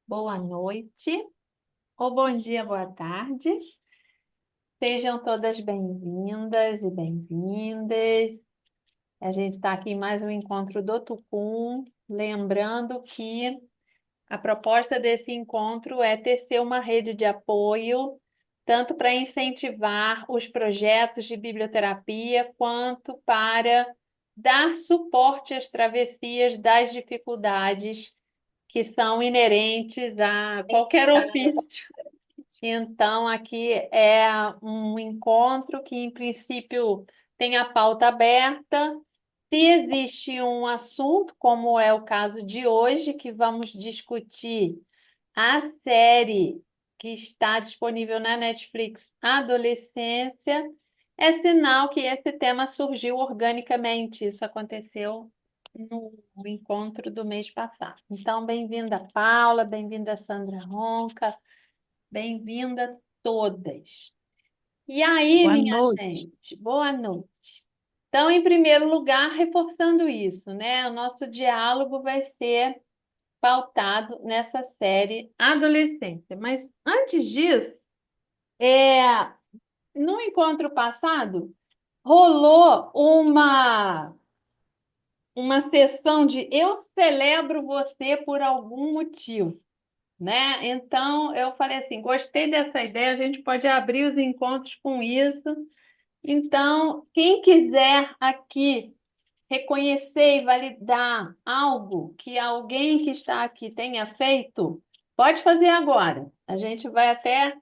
boa noite, ou bom dia, boa tarde. Sejam todas bem-vindas e bem-vindas. A gente está aqui em mais um encontro do Tucum, lembrando que a proposta desse encontro é tecer uma rede de apoio, tanto para incentivar os projetos de biblioterapia, quanto para dar suporte às travessias das dificuldades que são inerentes a qualquer ofício. Então, aqui é um encontro que, em princípio, tem a pauta aberta. Se existe um assunto, como é o caso de hoje, que vamos discutir a série que está disponível na Netflix, Adolescência, é sinal que esse tema surgiu organicamente. Isso aconteceu no encontro do mês passado. Então, bem-vinda, Paula, bem-vinda, Sandra Ronca. Bem-vinda todas. E aí, Boa minha noite. gente, boa noite. Então, em primeiro lugar, reforçando isso, né? O nosso diálogo vai ser pautado nessa série Adolescência. Mas antes disso, é, no encontro passado, rolou uma sessão de eu celebro você por algum motivo, né? Então, eu falei assim, gostei dessa ideia, a gente pode abrir os encontros com isso. Então, quem quiser aqui reconhecer e validar algo que alguém que está aqui tenha feito, pode fazer agora. A gente vai até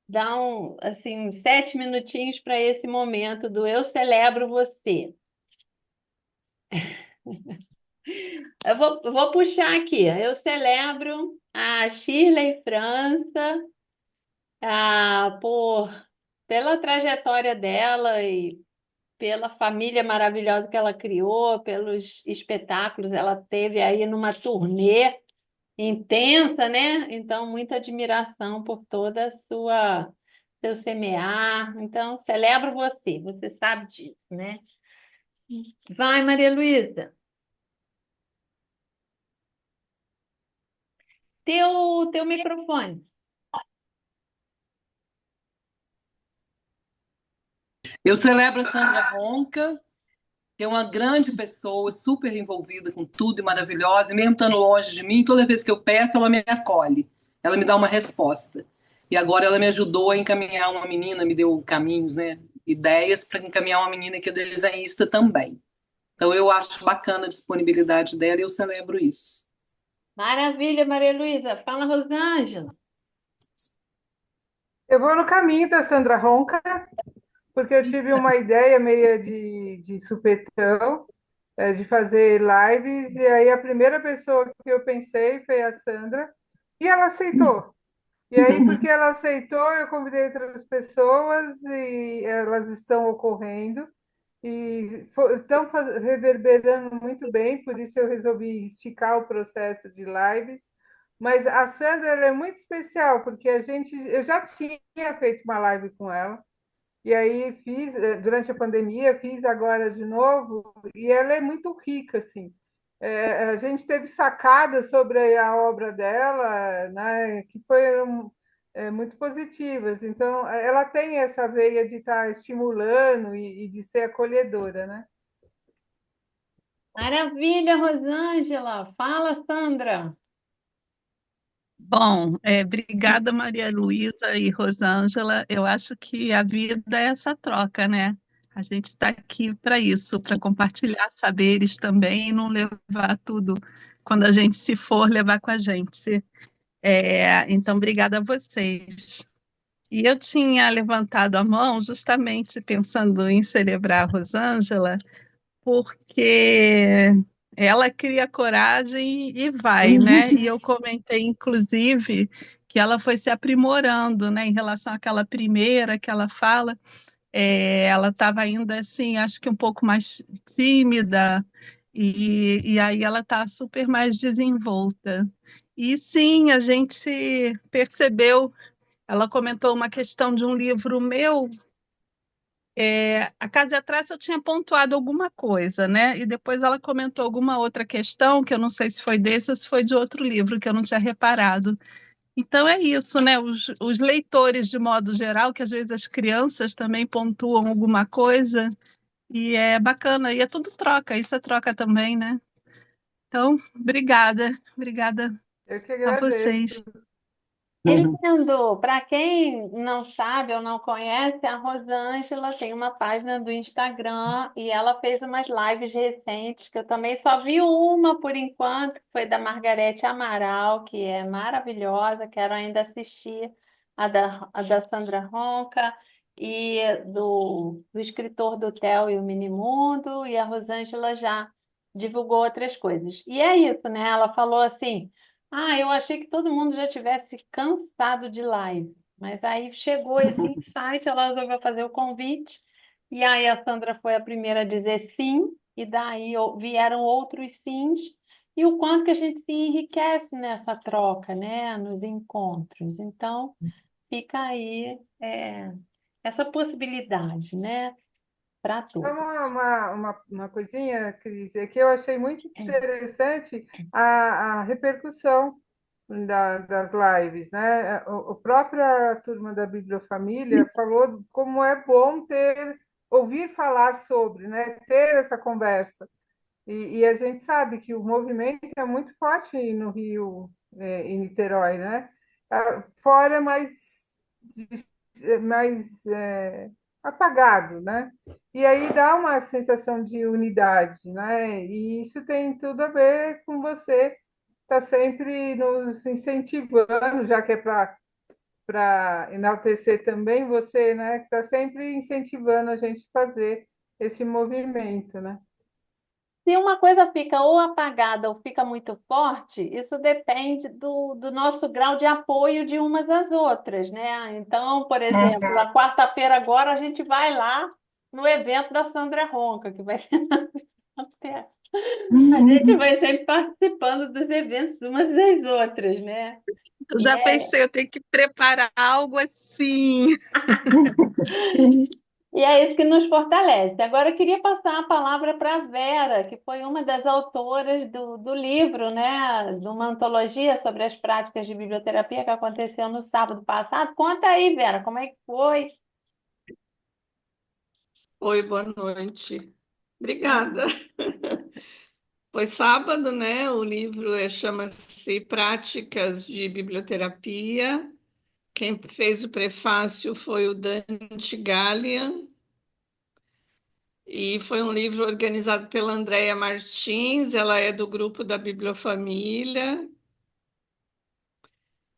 dar assim, uns 7 minutinhos para esse momento do eu celebro você. Eu vou puxar aqui. Eu celebro a Shirley França, por pela trajetória dela e pela família maravilhosa que ela criou, pelos espetáculos ela teve aí numa turnê intensa, né? Então, muita admiração por toda a sua seu semear. Então, celebro você, você sabe disso, né? Vai, Maria Luísa. Teu microfone. Eu celebro a Sandra Ronca, que é uma grande pessoa, super envolvida com tudo e maravilhosa, e mesmo estando longe de mim, toda vez que eu peço, ela me acolhe, ela me dá uma resposta. E agora ela me ajudou a encaminhar uma menina, me deu caminhos, né, ideias para encaminhar uma menina que é desenhista também. Então eu acho bacana a disponibilidade dela e eu celebro isso. Maravilha, Maria Luísa. Fala, Rosângela. Eu vou no caminho da Sandra Ronca, porque eu tive uma ideia meia de supetão, de fazer lives, e aí a primeira pessoa que eu pensei foi a Sandra, e ela aceitou. E aí, porque ela aceitou, eu convidei outras pessoas e elas estão ocorrendo e estão reverberando muito bem, por isso eu resolvi esticar o processo de lives. Mas a Sandra ela é muito especial, porque eu já tinha feito uma live com ela, e aí fiz durante a pandemia, fiz agora de novo, e ela é muito rica, assim. A gente teve sacadas sobre a obra dela, né, que foram muito positivas. Então, ela tem essa veia de estar estimulando e de ser acolhedora, né? Maravilha, Rosângela. Fala, Sandra. Bom, obrigada, Maria Luísa e Rosângela. Eu acho que a vida é essa troca, né? A gente está aqui para isso, para compartilhar saberes também e não levar tudo quando a gente se for levar com a gente. Então, obrigada a vocês. E eu tinha levantado a mão justamente pensando em celebrar a Rosângela, porque ela cria coragem e vai, né? E eu comentei, inclusive, que ela foi se aprimorando, né, em relação àquela primeira que ela fala. Ela estava ainda assim, acho que um pouco mais tímida, e aí ela está super mais desenvolta. E sim, a gente percebeu, ela comentou uma questão de um livro meu A Casa Atrás eu tinha pontuado alguma coisa, né? E depois ela comentou alguma outra questão, que eu não sei se foi desse ou se foi de outro livro, que eu não tinha reparado. Então é isso, né? Os leitores, de modo geral, que às vezes as crianças também pontuam alguma coisa, e é bacana, e é tudo troca, isso é troca também, né? Então, obrigada Eu que a agradeço. vocês. E Uhum. lindo, para quem não sabe ou não conhece, a Rosângela tem uma página do Instagram e ela fez umas lives recentes, que eu também só vi uma por enquanto, que foi da Margarete Amaral, que é maravilhosa, quero ainda assistir a da Sandra Ronca e do escritor do Theo e o Minimundo, e a Rosângela já divulgou outras coisas. E é isso, né? Ela falou assim. Ah, eu achei que todo mundo já tivesse cansado de live, mas aí chegou esse insight, ela resolveu fazer o convite, e aí a Sandra foi a primeira a dizer sim, e daí vieram outros sims, e o quanto que a gente se enriquece nessa troca, né, nos encontros. Então, fica aí essa possibilidade, né, para É todos. uma coisinha, Cris, é que eu achei muito interessante a repercussão das lives, né? A própria turma da Bibliofamília falou como é bom ouvir falar sobre, né? Ter essa conversa. E a gente sabe que o movimento é muito forte no Rio, em Niterói, né? Fora é mais apagado, né? E aí dá uma sensação de unidade, né? E isso tem tudo a ver com você estar sempre nos incentivando, já que é para enaltecer também você, né? Está sempre incentivando a gente a fazer esse movimento, né? Se uma coisa fica ou apagada ou fica muito forte, isso depende do nosso grau de apoio de umas às outras, né? Então, por exemplo, na quarta-feira agora a gente vai lá no evento da Sandra Ronca, que vai ser na quarta-feira. A gente vai sempre participando dos eventos umas das outras, né? Eu E já é, pensei, eu tenho que preparar algo assim. e é isso que nos fortalece. Agora, eu queria passar a palavra para a Vera, que foi uma das autoras do livro, né, de uma antologia sobre as práticas de biblioterapia que aconteceu no sábado passado. Conta aí, Vera, como é que foi? Oi, boa noite. Obrigada. Foi sábado, né? O livro chama-se Práticas de Biblioterapia. Quem fez o prefácio foi o Dante Gallian, e foi um livro organizado pela Andréia Martins, ela é do grupo da Bibliofamília,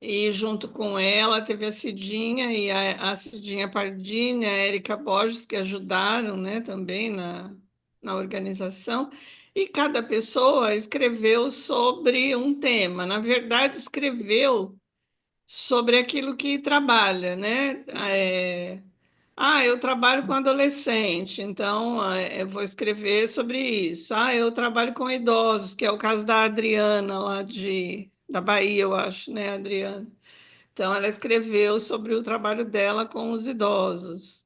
e junto com ela teve a Cidinha e a Cidinha Pardini, a Érica Borges, que ajudaram, né, também na organização. E cada pessoa escreveu sobre um tema. Na verdade, escreveu sobre aquilo que trabalha, né? Eu trabalho com adolescente, então eu vou escrever sobre isso. Eu trabalho com idosos, que é o caso da Adriana, lá da Bahia, eu acho, né, Adriana? Então, ela escreveu sobre o trabalho dela com os idosos.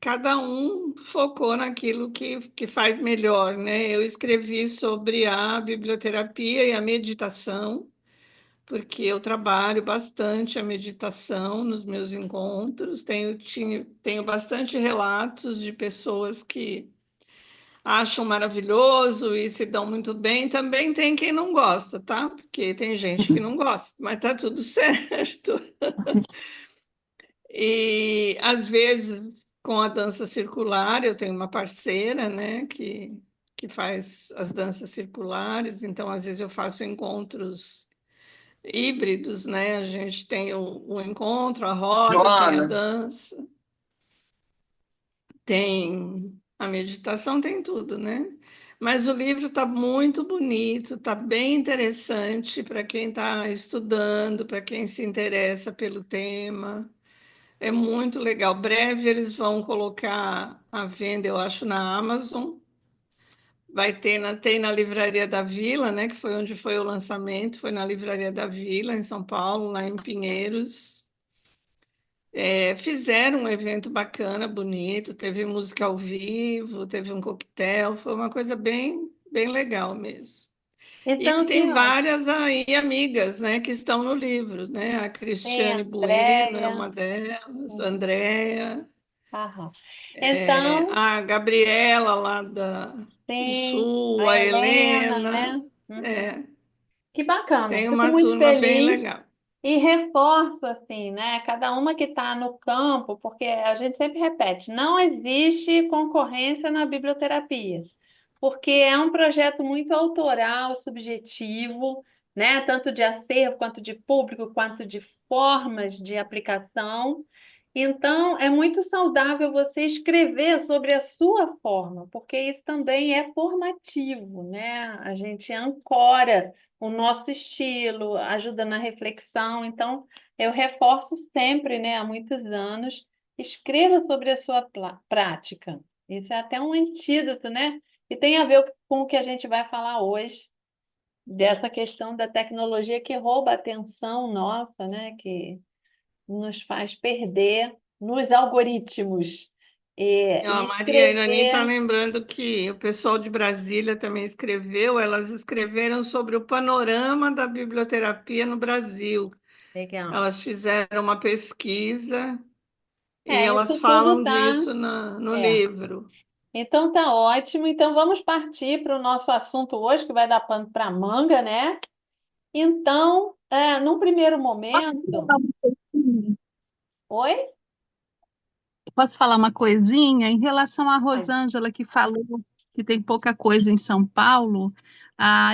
Cada um focou naquilo que faz melhor, né? Eu escrevi sobre a biblioterapia e a meditação, porque eu trabalho bastante a meditação nos meus encontros. Tenho bastante relatos de pessoas que acham maravilhoso e se dão muito bem. Também tem quem não gosta, tá? Porque tem gente que não gosta, mas tá tudo certo. E às vezes com a dança circular, eu tenho uma parceira, né, que faz as danças circulares, então às vezes eu faço encontros híbridos, né? A gente tem o encontro, a roda, tem a Joana, dança, tem a meditação, tem tudo, né? Mas o livro está muito bonito, está bem interessante para quem está estudando, para quem se interessa pelo tema. É muito legal. Breve eles vão colocar à venda, eu acho, na Amazon. Tem na Livraria da Vila, né? Que foi onde foi o lançamento, foi na Livraria da Vila, em São Paulo, lá em Pinheiros. Fizeram um evento bacana, bonito, teve música ao vivo, teve um coquetel, foi uma coisa bem, bem legal mesmo. E Então, que tem ótimo. várias aí amigas, né, que estão no livro, né? A Tem a Cristiane Bueno é Andréia. uma delas, a Uhum. Andréia, Aham. Então, a Gabriela lá do tem Sul, a a Helena, Helena, né? Uhum. é, Que bacana. tem Fico uma muito turma bem feliz legal. e reforço assim, né? Cada uma que está no campo, porque a gente sempre repete, não existe concorrência na biblioterapia, porque é um projeto muito autoral, subjetivo, né? Tanto de acervo quanto de público, quanto de formas de aplicação. Então, é muito saudável você escrever sobre a sua forma, porque isso também é formativo, né? A gente ancora o nosso estilo, ajuda na reflexão. Então, eu reforço sempre, né, há muitos anos, escreva sobre a sua prática. Isso é até um antídoto, né? E tem a ver com o que a gente vai falar hoje, dessa questão da tecnologia que rouba a atenção nossa, né? Que nos faz perder nos algoritmos. A E Maria Irani está escrever, lembrando que o pessoal de Brasília também escreveu, elas escreveram sobre o panorama da biblioterapia no Brasil. legal. Elas fizeram uma pesquisa e elas Isso tudo falam tá. disso no É. livro. Então tá ótimo. Então vamos partir para o nosso assunto hoje, que vai dar pano para manga, né? Então, num primeiro Posso momento. falar uma coisinha? Oi? Posso falar uma coisinha em relação à Ai, Rosângela que falou que tem pouca coisa em São Paulo?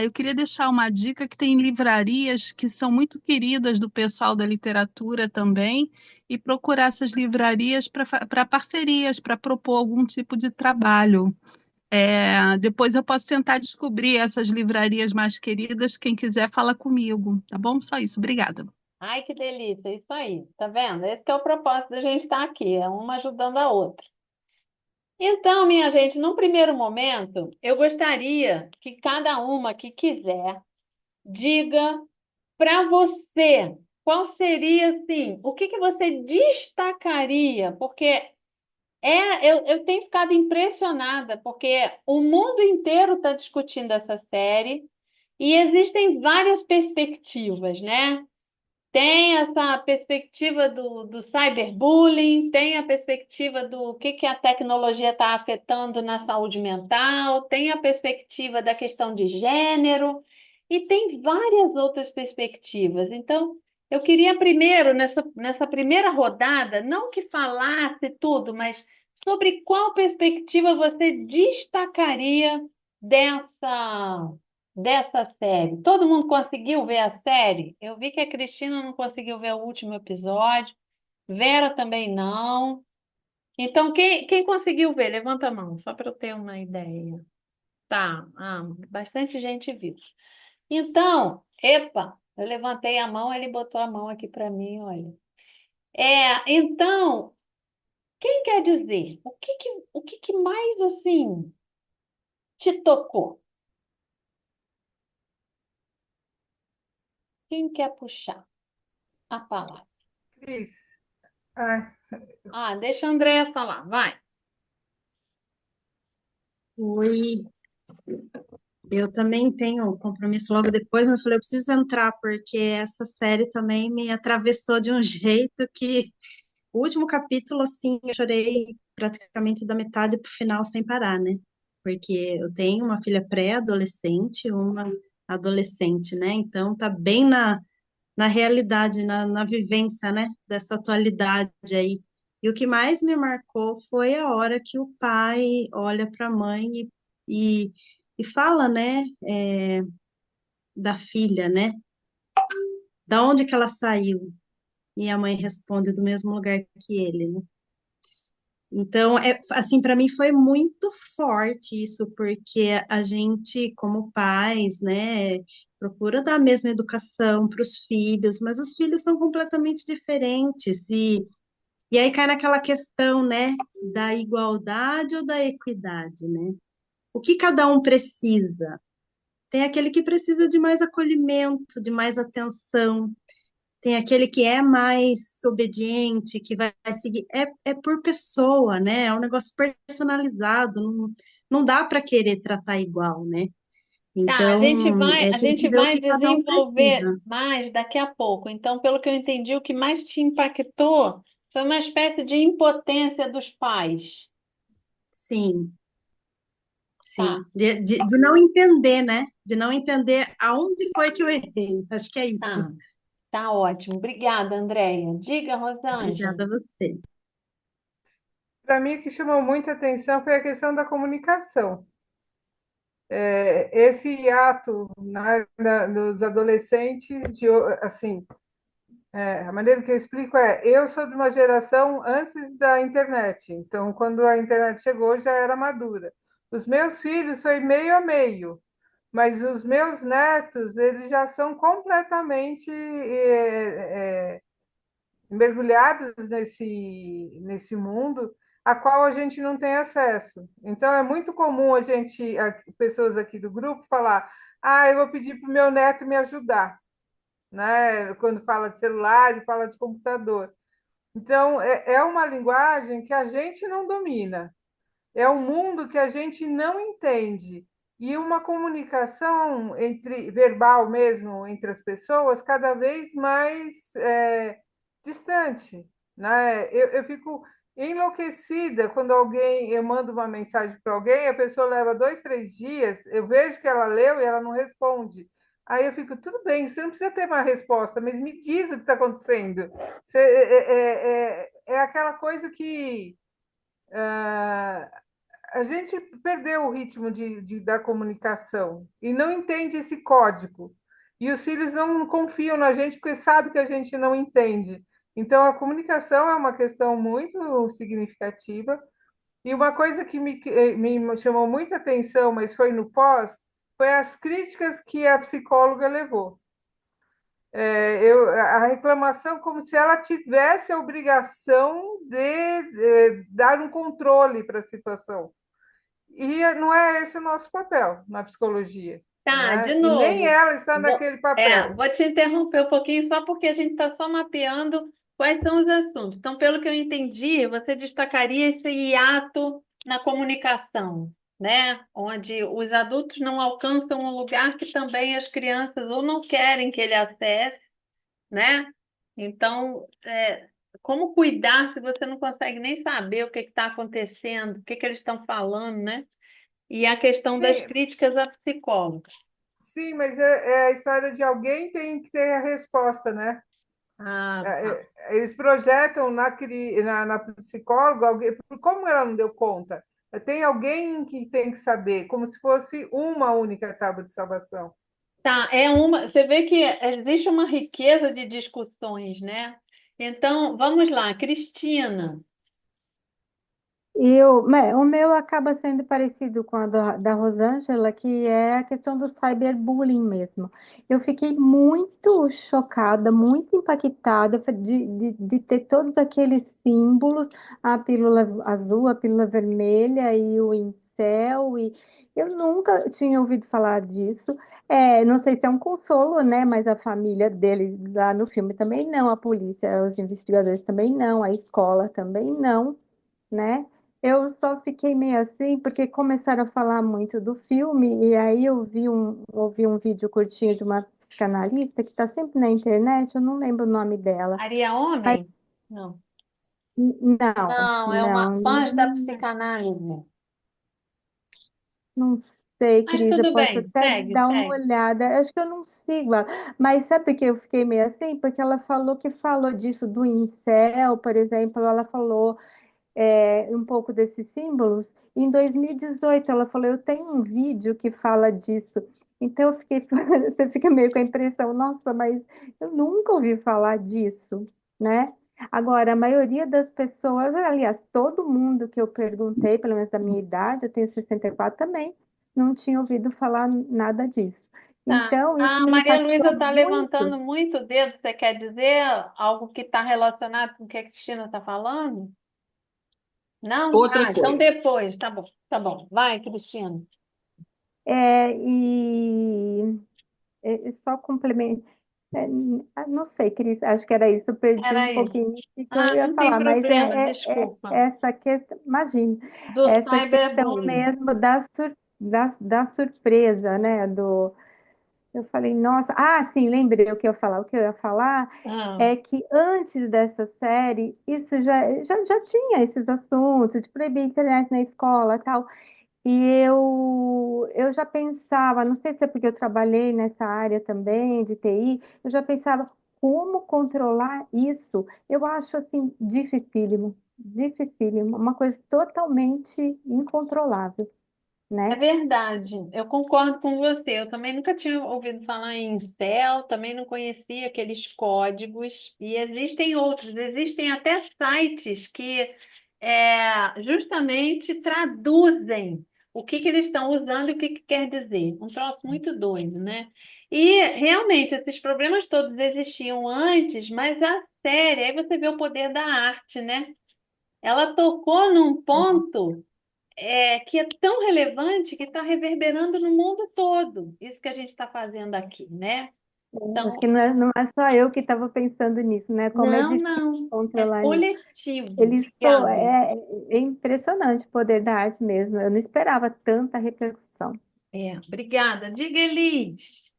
Eu queria deixar uma dica que tem livrarias que são muito queridas do pessoal da literatura também e procurar essas livrarias para parcerias, para propor algum tipo de trabalho. Depois eu posso tentar descobrir essas livrarias mais queridas. Quem quiser, fala comigo, tá bom? Só isso. Obrigada. ai, que delícia, isso aí. Tá vendo? Esse que é o propósito da gente estar aqui, é uma ajudando a outra. Então, minha gente, num primeiro momento, eu gostaria que cada uma que quiser diga para você qual seria, assim, o que que você destacaria? Porque eu tenho ficado impressionada, porque o mundo inteiro está discutindo essa série e existem várias perspectivas, né? Tem essa perspectiva do cyberbullying, tem a perspectiva do que a tecnologia está afetando na saúde mental, tem a perspectiva da questão de gênero, e tem várias outras perspectivas. Então, eu queria primeiro, nessa primeira rodada, não que falasse tudo, mas sobre qual perspectiva você destacaria dessa série. Todo mundo conseguiu ver a série? Eu vi que a Cristina não conseguiu ver o último episódio, Vera também não. Então, quem conseguiu ver? Levanta a mão, só para eu ter uma ideia. Tá, bastante gente viu. Então, epa, eu levantei a mão, ele botou a mão aqui para mim, olha. Então, quem quer dizer? O que que mais assim te tocou? Quem quer puxar a palavra? Cris. Ai, Deixa a Andréia falar, vai. Oi, eu também tenho um compromisso logo depois, mas eu falei, eu preciso entrar, porque essa série também me atravessou de um jeito que o último capítulo, assim, eu chorei praticamente da metade para o final sem parar, né? Porque eu tenho uma filha pré-adolescente, uma adolescente, né? Então tá bem na realidade, na vivência, né? Dessa atualidade aí. E o que mais me marcou foi a hora que o pai olha para a mãe e, e fala, né, da filha, né? Da onde que ela saiu? E a mãe responde do mesmo lugar que ele, né? Então, assim, para mim foi muito forte isso, porque a gente, como pais, né, procura dar a mesma educação para os filhos, mas os filhos são completamente diferentes, e aí cai naquela questão, né, da igualdade ou da equidade, né? O que cada um precisa? Tem aquele que precisa de mais acolhimento, de mais atenção, tem aquele que é mais obediente, que vai seguir. É por pessoa, né? É um negócio personalizado, não dá para querer tratar igual, né? Tá, Então, a tem gente que ver o vai que cada um desenvolver precisa. mais daqui a pouco. Então, pelo que eu entendi, o que mais te impactou foi uma espécie de impotência dos pais. Sim, Tá, sim. De não entender, né? De não entender aonde foi que eu errei. Acho que é isso. tá, tá ótimo. Obrigada, Andréia. Diga, Obrigada Rosângela. a você. Para mim, o que chamou muita atenção foi a questão da comunicação. Esse hiato nos adolescentes, assim, a maneira que eu explico eu sou de uma geração antes da internet, então quando a internet chegou já era madura. Os meus filhos foi meio a meio, mas os meus netos, eles já são completamente mergulhados nesse mundo a qual a gente não tem acesso. Então, é muito comum pessoas aqui do grupo, falar: ah, eu vou pedir para o meu neto me ajudar, né? Quando fala de celular e fala de computador. Então, é uma linguagem que a gente não domina, é um mundo que a gente não entende. E uma comunicação entre verbal mesmo entre as pessoas cada vez mais distante, né? Eu fico enlouquecida quando eu mando uma mensagem para alguém, a pessoa leva 2, 3 dias, eu vejo que ela leu e ela não responde. Aí eu fico, tudo bem, você não precisa ter uma resposta, mas me diz o que está acontecendo. É aquela coisa que a gente perdeu o ritmo da comunicação e não entende esse código. E os filhos não confiam na gente porque sabem que a gente não entende. Então, a comunicação é uma questão muito significativa. E uma coisa que me chamou muita atenção, mas foi no pós, foi as críticas que a psicóloga levou. A reclamação como se ela tivesse a obrigação de dar um controle para a situação. E não é esse o nosso papel na psicologia, Tá, de né? E nem novo. ela está naquele papel. Vou te interromper um pouquinho só porque a gente está só mapeando quais são os assuntos. Então, pelo que eu entendi, você destacaria esse hiato na comunicação, né? Onde os adultos não alcançam um lugar que também as crianças ou não querem que ele acesse, né? Então, como cuidar se você não consegue nem saber o que está acontecendo, o que eles estão falando, né? E a questão das Sim, críticas a psicólogos. sim, mas é a história de alguém tem que ter a resposta, né? Ah, tá. Eles projetam na psicóloga, como ela não deu conta? Tem alguém que tem que saber, como se fosse uma única tábua de salvação. Tá, é uma. Você vê que existe uma riqueza de discussões, né? Então, vamos lá, Cristina. O meu acaba sendo parecido com a da Rosângela, que é a questão do cyberbullying mesmo. Eu fiquei muito chocada, muito impactada de ter todos aqueles símbolos, a pílula azul, a pílula vermelha e o incel, e eu nunca tinha ouvido falar disso. Não sei se é um consolo, né? Mas a família dele lá no filme também não, a polícia, os investigadores também não, a escola também não, né? Eu só fiquei meio assim porque começaram a falar muito do filme e aí ouvi um vídeo curtinho de uma psicanalista que está sempre na internet, eu não lembro o nome dela. Maria Mas Homem? Não. não, Não, é uma não, fã da psicanálise. não sei, Mas Cris, eu tudo posso bem, até segue, dar uma segue. olhada. Acho que eu não sigo ela. Mas sabe por que eu fiquei meio assim? Porque ela falou disso do incel, por exemplo, ela falou um pouco desses símbolos. Em 2018, ela falou: Eu tenho um vídeo que fala disso. Então, eu fiquei, você fica meio com a impressão: Nossa, mas eu nunca ouvi falar disso, né? Agora, a maioria das pessoas, aliás, todo mundo que eu perguntei, pelo menos da minha idade, eu tenho 64 também, não tinha ouvido falar nada disso. Tá. Então, isso A me Maria impactou Luísa está muito. levantando muito o dedo. Você quer dizer algo que está relacionado com o que a Cristina está falando? Não? Outra Ah, então coisa. depois, tá bom, tá bom. Vai, Cristina. É, e só complemento. É, não sei, Cris, acho que era isso, eu perdi um Era isso. pouquinho o que eu Ah, ia não tem falar, mas problema, desculpa. essa questão, imagina, Do essa questão cyberbullying. mesmo da surpresa, né? Eu falei, nossa, sim, lembrei o que eu ia falar. O que eu ia falar Ah, é que antes dessa série, isso já tinha esses assuntos de proibir a internet na escola e tal. E eu já pensava, não sei se é porque eu trabalhei nessa área também de TI, eu já pensava como controlar isso. Eu acho assim dificílimo, dificílimo, uma coisa totalmente incontrolável, é né? verdade, eu concordo com você. Eu também nunca tinha ouvido falar em Incel, também não conhecia aqueles códigos. E existem outros, existem até sites que justamente traduzem o que eles estão usando e o que quer dizer. Um troço muito doido, né? E realmente esses problemas todos existiam antes, mas a série, aí você vê o poder da arte, né? Ela tocou num ponto que é tão relevante que está reverberando no mundo todo. Isso que a gente está fazendo aqui, né? Acho que Então, não é só eu que estava pensando nisso, né? Como é não, difícil não, é controlar isso. coletivo. Obrigada. É impressionante o poder da arte mesmo. Eu não esperava tanta repercussão. Obrigada. Diga, Elis.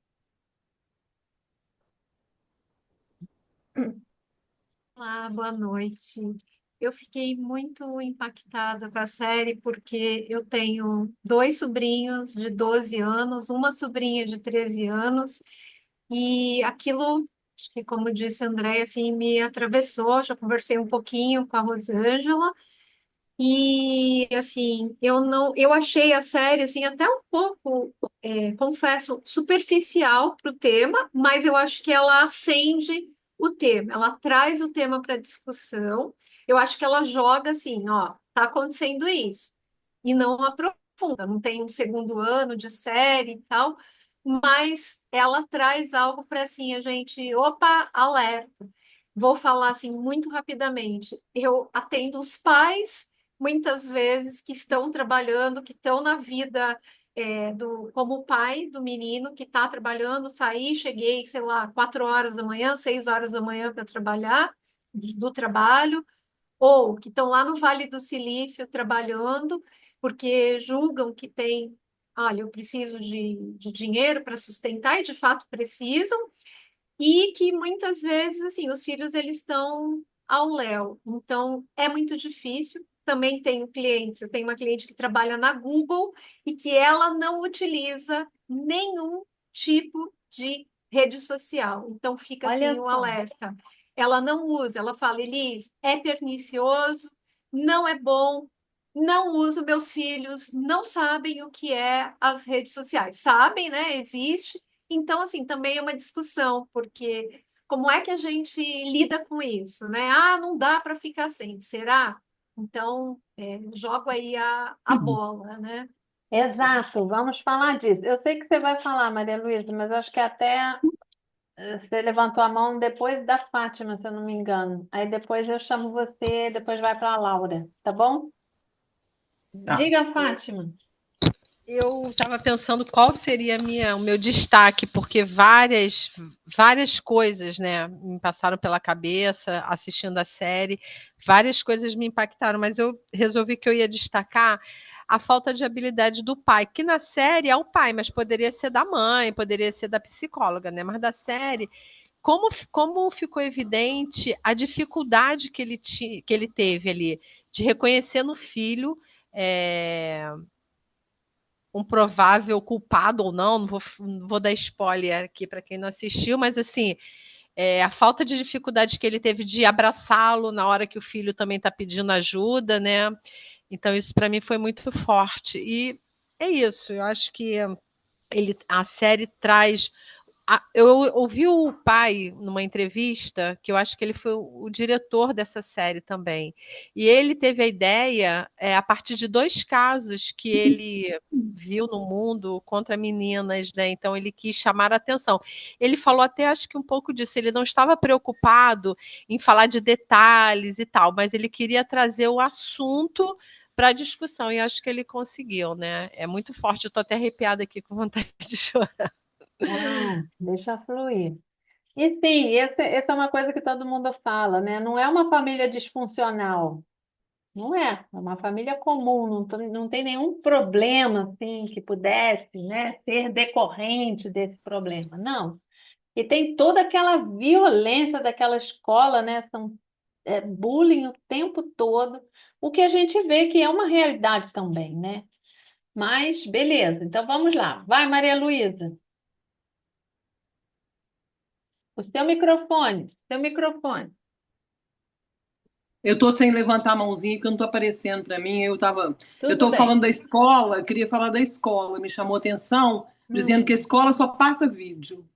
Olá, boa noite. Eu fiquei muito impactada com a série porque eu tenho dois sobrinhos de 12 anos, uma sobrinha de 13 anos, e aquilo, acho que como disse a Andréia, assim, me atravessou. Já conversei um pouquinho com a Rosângela e assim, eu achei a série assim até um pouco, confesso, superficial para o tema, mas eu acho que ela acende o tema, ela traz o tema para discussão. Eu acho que ela joga assim, ó, tá acontecendo isso e não aprofunda, não tem um segundo ano de série e tal, mas ela traz algo para assim a gente, opa, alerta. Vou falar assim muito rapidamente. Eu atendo os pais muitas vezes que estão trabalhando, que estão na vida como pai do menino que está trabalhando, saí, cheguei, sei lá, 4 horas da manhã, 6 horas da manhã para trabalhar do trabalho, ou que estão lá no Vale do Silício trabalhando, porque julgam que tem, olha, eu preciso de dinheiro para sustentar, e de fato precisam, e que muitas vezes assim os filhos eles estão ao léu, então é muito difícil. Também tenho clientes, eu tenho uma cliente que trabalha na Google e que ela não utiliza nenhum tipo de rede social, então fica assim Olha um só. alerta. Ela não usa, ela fala, Elis, é pernicioso, não é bom, não uso. Meus filhos não sabem o que é as redes sociais, sabem, né? Existe, então, assim, também é uma discussão, porque como é que a gente lida com isso, né? Ah, não dá para ficar sem, será? Então, jogo aí a bola, né? Exato, vamos falar disso. Eu sei que você vai falar, Maria Luísa, mas acho que até você levantou a mão depois da Fátima, se eu não me engano. Aí depois eu chamo você, depois vai para a Laura, tá bom? Tá. Diga, Fátima. Eu estava pensando qual seria o meu destaque, porque várias coisas, né, me passaram pela cabeça assistindo a série, várias coisas me impactaram, mas eu resolvi que eu ia destacar a falta de habilidade do pai, que na série é o pai, mas poderia ser da mãe, poderia ser da psicóloga, né? Mas da série, como ficou evidente a dificuldade que ele teve ali de reconhecer no filho. É, um provável culpado ou não, não vou dar spoiler aqui para quem não assistiu, mas assim, a falta de dificuldade que ele teve de abraçá-lo na hora que o filho também está pedindo ajuda, né? Então, isso para mim foi muito forte. E é isso, eu acho que a série traz. Eu ouvi o pai numa entrevista, que eu acho que ele foi o diretor dessa série também. E ele teve a ideia, a partir de dois casos que ele viu no mundo contra meninas, né? Então ele quis chamar a atenção. Ele falou até, acho que um pouco disso, ele não estava preocupado em falar de detalhes e tal, mas ele queria trazer o assunto para a discussão, e acho que ele conseguiu, né? É muito forte, eu estou até arrepiada aqui com vontade de chorar. Deixa fluir. E sim, essa é uma coisa que todo mundo fala, né? Não é uma família disfuncional. Não é, é uma família comum, não tem nenhum problema assim que pudesse, né, ser decorrente desse problema. Não. E tem toda aquela violência daquela escola, né? Bullying o tempo todo, o que a gente vê que é uma realidade também, né? Mas beleza, então vamos lá. Vai, Maria Luísa, o seu microfone, seu microfone. Eu estou sem levantar a mãozinha porque não está aparecendo para mim. Eu Tudo estou bem. falando da escola, eu queria falar da escola. Me chamou a atenção dizendo que a Hum. escola só passa vídeo.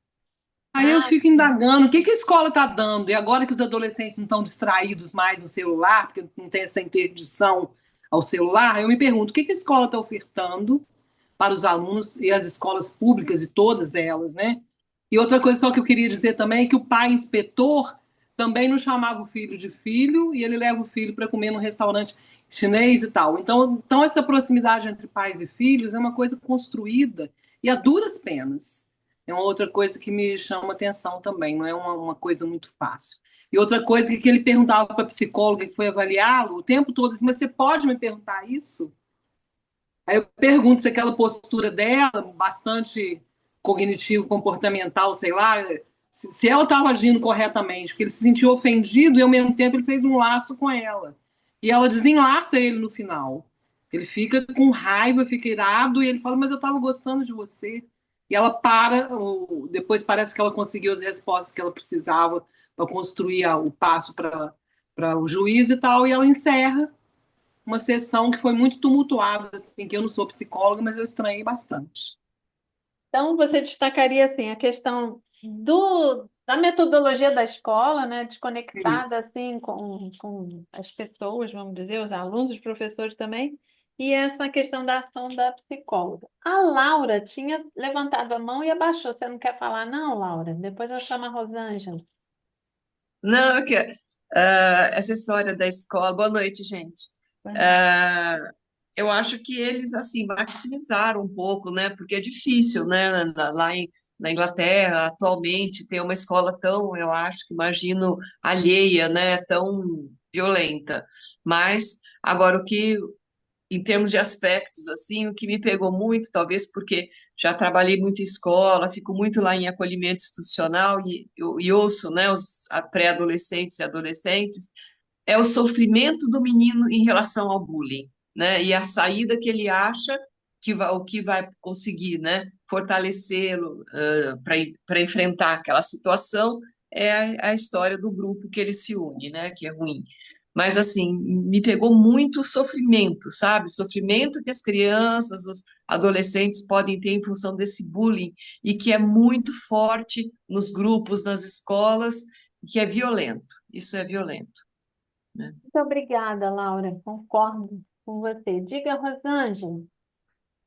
Aí eu Ah, fico indagando, o que que a escola está dando? E agora que os adolescentes não estão distraídos mais no celular, porque não tem essa interdição ao celular, eu me pergunto, o que que a escola está ofertando para os alunos e as escolas públicas e todas elas, né? E outra coisa só que eu queria dizer também é que o pai inspetor também não chamava o filho de filho e ele leva o filho para comer num restaurante chinês e tal. Então essa proximidade entre pais e filhos é uma coisa construída e a duras penas. É uma outra coisa que me chama atenção também, não é uma coisa muito fácil. E outra coisa que ele perguntava para a psicóloga que foi avaliá-lo o tempo todo, mas você pode me perguntar isso? Aí eu pergunto se aquela postura dela, bastante cognitivo-comportamental, sei lá, se ela estava agindo corretamente, porque ele se sentiu ofendido e ao mesmo tempo ele fez um laço com ela. E ela desenlaça ele no final. Ele fica com raiva, fica irado e ele fala: Mas eu estava gostando de você. E ela para, depois parece que ela conseguiu as respostas que ela precisava para construir o passo para o juiz e tal, e ela encerra uma sessão que foi muito tumultuada, assim, que eu não sou psicóloga, mas eu estranhei bastante. então você destacaria assim a questão da metodologia da escola, né, desconectada Isso. assim com as pessoas, vamos dizer, os alunos, os professores também, e essa questão da ação da psicóloga. A Laura tinha levantado a mão e abaixou. Você não quer falar, não, Laura? Depois eu chamo a Rosângela. Não, essa história da escola. Boa noite, gente. Eu acho que eles assim maximizaram um pouco, né? Porque é difícil, né? Na Inglaterra, atualmente, ter uma escola tão, eu acho que imagino, alheia, né? Tão violenta. Mas agora o que em termos de aspectos, assim, o que me pegou muito, talvez porque já trabalhei muito em escola, fico muito lá em acolhimento institucional e ouço, né, os pré-adolescentes e adolescentes, é o sofrimento do menino em relação ao bullying, né, e a saída que ele acha o que vai conseguir, né, fortalecê-lo para enfrentar aquela situação é a história do grupo que ele se une, né, que é ruim. Mas, assim, me pegou muito o sofrimento, sabe? Sofrimento que as crianças, os adolescentes podem ter em função desse bullying e que é muito forte nos grupos, nas escolas, e que é violento. Isso é violento, né? Muito obrigada, Laura. Concordo com você. Diga, Rosângela.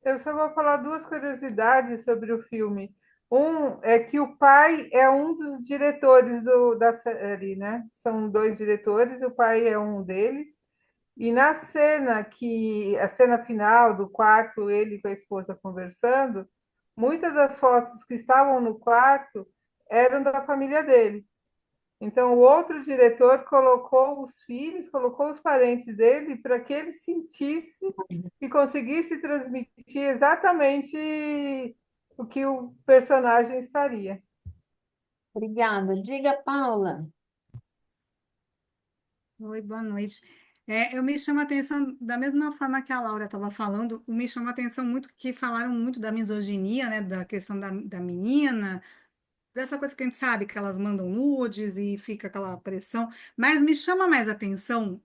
Eu só vou falar duas curiosidades sobre o filme. Um é que o pai é um dos diretores da série, né? São dois diretores, o pai é um deles. E na a cena final do quarto, ele com a esposa conversando, muitas das fotos que estavam no quarto eram da família dele. Então, o outro diretor colocou os filhos, colocou os parentes dele para que ele sentisse e conseguisse transmitir exatamente o que o personagem estaria. Obrigada. Diga, Paula. Oi, boa noite. Eu me chamo a atenção, da mesma forma que a Laura estava falando, me chama a atenção muito que falaram muito da misoginia, né, da questão da menina, dessa coisa que a gente sabe, que elas mandam nudes e fica aquela pressão, mas me chama mais atenção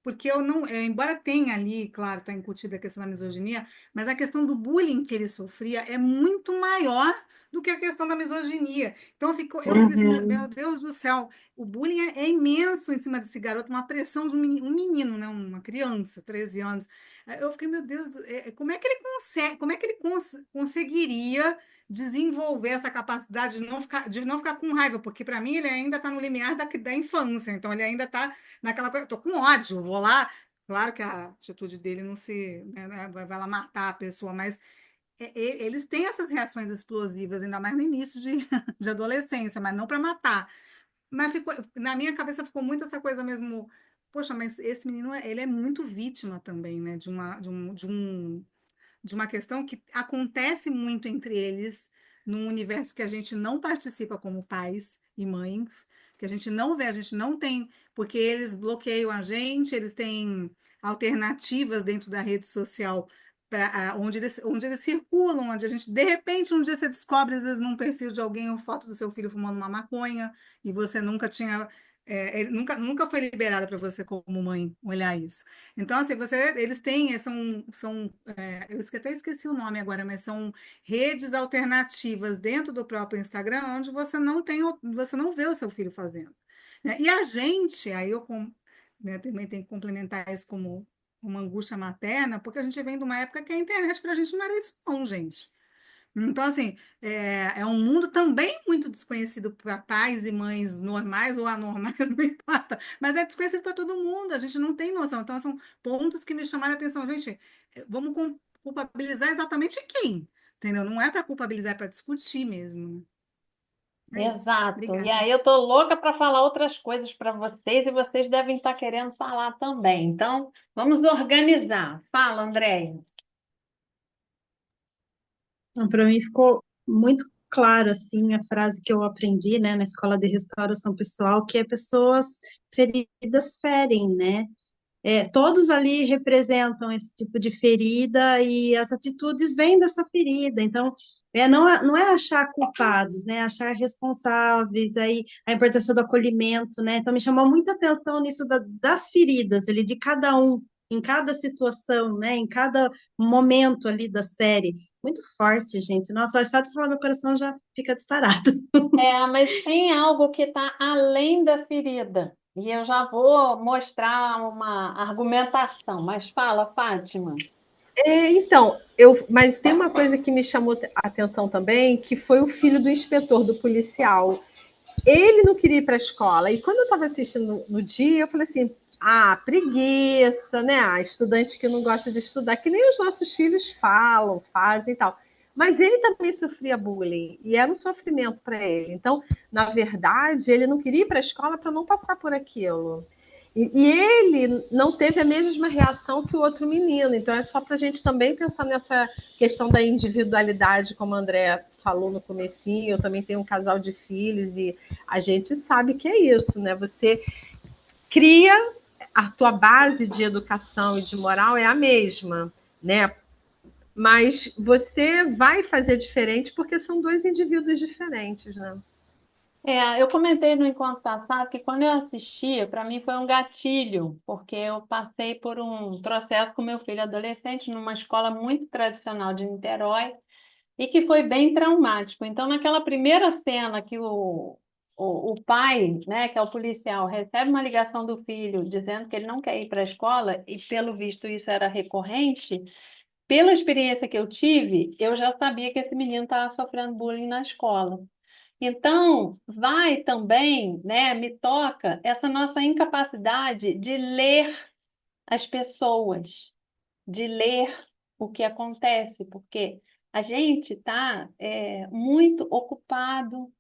porque eu não, embora tenha ali, claro, está incutida a questão da misoginia, mas a questão do bullying que ele sofria é muito maior do que a questão da misoginia. Então eu fiquei assim, meu Uhum. Deus do céu, o bullying é imenso em cima desse garoto, uma pressão de um menino, né, uma criança, 13 anos. Eu fiquei, meu Deus, como é que ele consegue, como é que ele conseguiria desenvolver essa capacidade de não ficar com raiva, porque para mim ele ainda está no limiar da infância, então ele ainda está naquela coisa, tô com ódio, vou lá. Claro que a atitude dele não se, né, vai lá matar a pessoa, mas eles têm essas reações explosivas, ainda mais no início de, de adolescência, mas não para matar. Mas ficou, na minha cabeça ficou muito essa coisa mesmo. Poxa, mas esse menino, ele é muito vítima também, né? De uma questão que acontece muito entre eles, num universo que a gente não participa como pais e mães, que a gente não vê, a gente não tem, porque eles bloqueiam a gente, eles têm alternativas dentro da rede social onde eles circulam, onde a gente, de repente, um dia você descobre, às vezes, num perfil de alguém, uma foto do seu filho fumando uma maconha, e você nunca tinha. Nunca foi liberada para você, como mãe, olhar isso. Então, assim, eles têm, eu até esqueci o nome agora, mas são redes alternativas dentro do próprio Instagram, onde você não vê o seu filho fazendo, né? E a gente, né, também tem que complementar isso como uma angústia materna, porque a gente vem de uma época que a internet para a gente não era isso, não, gente. Então, assim, é um mundo também muito desconhecido para pais e mães normais ou anormais, não importa, mas é desconhecido para todo mundo, a gente não tem noção. Então, são pontos que me chamaram a atenção. Gente, vamos culpabilizar exatamente quem? Entendeu? Não é para culpabilizar, é para discutir mesmo, né? É isso. Exato. E Obrigada. aí eu tô louca para falar outras coisas para vocês e vocês devem estar querendo falar também. Então, vamos organizar. Fala, Andréia. Para mim ficou muito claro assim a frase que eu aprendi, né, na escola de restauração pessoal, que é pessoas feridas ferem, né? Todos ali representam esse tipo de ferida e as atitudes vêm dessa ferida. Então, não é achar culpados, né? Achar responsáveis, aí a importância do acolhimento, né? Então, me chamou muita atenção nisso das feridas, ali, de cada um, em cada situação, né? Em cada momento ali da série. Muito forte, gente. Nossa, só de falar meu coração já fica disparado. Mas tem algo que está além da ferida. E eu já vou mostrar uma argumentação. Mas fala, Fátima. Então, mas tem uma coisa que me chamou a atenção também, que foi o filho do inspetor, do policial. Ele não queria ir para a escola. E quando eu estava assistindo no dia, eu falei assim: ah, preguiça, né? Ah, estudante que não gosta de estudar, que nem os nossos filhos falam, fazem e tal. Mas ele também sofria bullying e era um sofrimento para ele. Então, na verdade, ele não queria ir para a escola para não passar por aquilo. E ele não teve a mesma reação que o outro menino. Então, é só para a gente também pensar nessa questão da individualidade, como a André falou no comecinho. Eu também tenho um casal de filhos e a gente sabe que é isso, né? Você cria a tua base de educação e de moral é a mesma, né? Mas você vai fazer diferente porque são dois indivíduos diferentes, né? Eu comentei no encontro passado que quando eu assistia, para mim foi um gatilho, porque eu passei por um processo com meu filho adolescente numa escola muito tradicional de Niterói e que foi bem traumático. Então, naquela primeira cena que o pai, né, que é o policial, recebe uma ligação do filho dizendo que ele não quer ir para a escola, e pelo visto isso era recorrente, pela experiência que eu tive, eu já sabia que esse menino estava sofrendo bullying na escola. Então, vai também, né, me toca essa nossa incapacidade de ler as pessoas, de ler o que acontece, porque a gente está muito ocupado,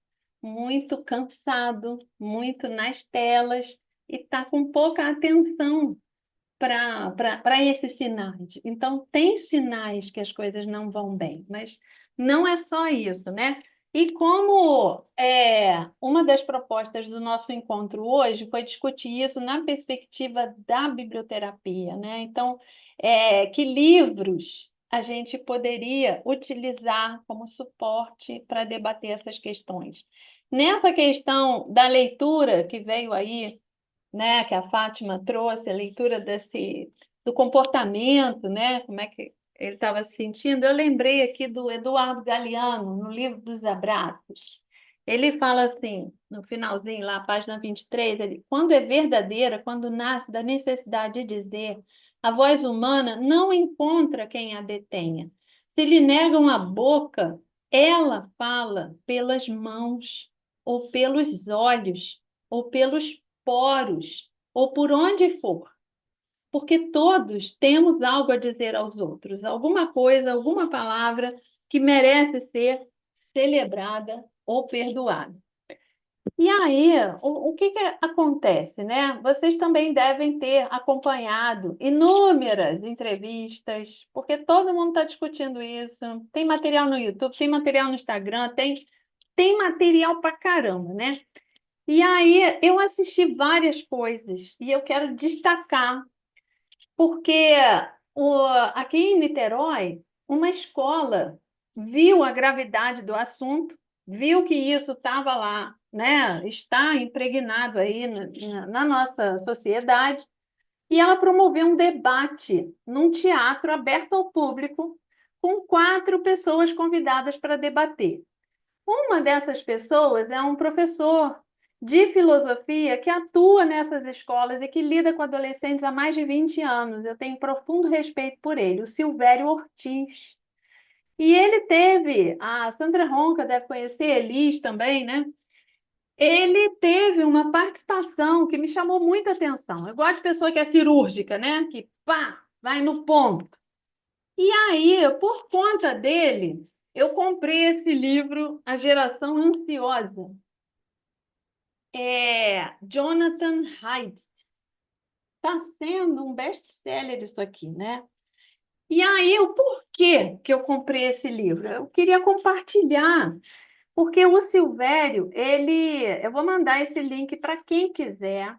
muito cansado, muito nas telas e está com pouca atenção para esses sinais. Então, tem sinais que as coisas não vão bem, mas não é só isso, né? E como uma das propostas do nosso encontro hoje foi discutir isso na perspectiva da biblioterapia, né? Então, que livros a gente poderia utilizar como suporte para debater essas questões? Nessa questão da leitura que veio aí, né, que a Fátima trouxe, a leitura do comportamento, né, como é que ele estava se sentindo, eu lembrei aqui do Eduardo Galeano, no livro dos Abraços. Ele fala assim, no finalzinho, lá, página 23, quando é verdadeira, quando nasce da necessidade de dizer, a voz humana não encontra quem a detenha. Se lhe negam a boca, ela fala pelas mãos, ou pelos olhos, ou pelos poros, ou por onde for. porque todos temos algo a dizer aos outros, alguma coisa, alguma palavra que merece ser celebrada ou perdoada. E aí, o que que acontece, né? Vocês também devem ter acompanhado inúmeras entrevistas, porque todo mundo está discutindo isso. Tem material no YouTube, tem material no Instagram, tem material pra caramba, né? E aí, eu assisti várias coisas e eu quero destacar, porque aqui em Niterói, uma escola viu a gravidade do assunto, viu que isso estava lá, né? Está impregnado aí na nossa sociedade, e ela promoveu um debate num teatro aberto ao público, com 4 pessoas convidadas para debater. Uma dessas pessoas é um professor de filosofia que atua nessas escolas e que lida com adolescentes há mais de 20 anos. Eu tenho profundo respeito por ele, o Silvério Ortiz. E ele teve, a Sandra Ronca deve conhecer, Elis também, né? Ele teve uma participação que me chamou muita atenção. Eu gosto de pessoa que é cirúrgica, né? Que pá, vai no ponto. E aí, por conta dele, eu comprei esse livro, A Geração Ansiosa. É Jonathan Haidt. Está sendo um best-seller isso aqui, né? E aí, o porquê que eu comprei esse livro? Eu queria compartilhar, porque o Silvério, eu vou mandar esse link para quem quiser.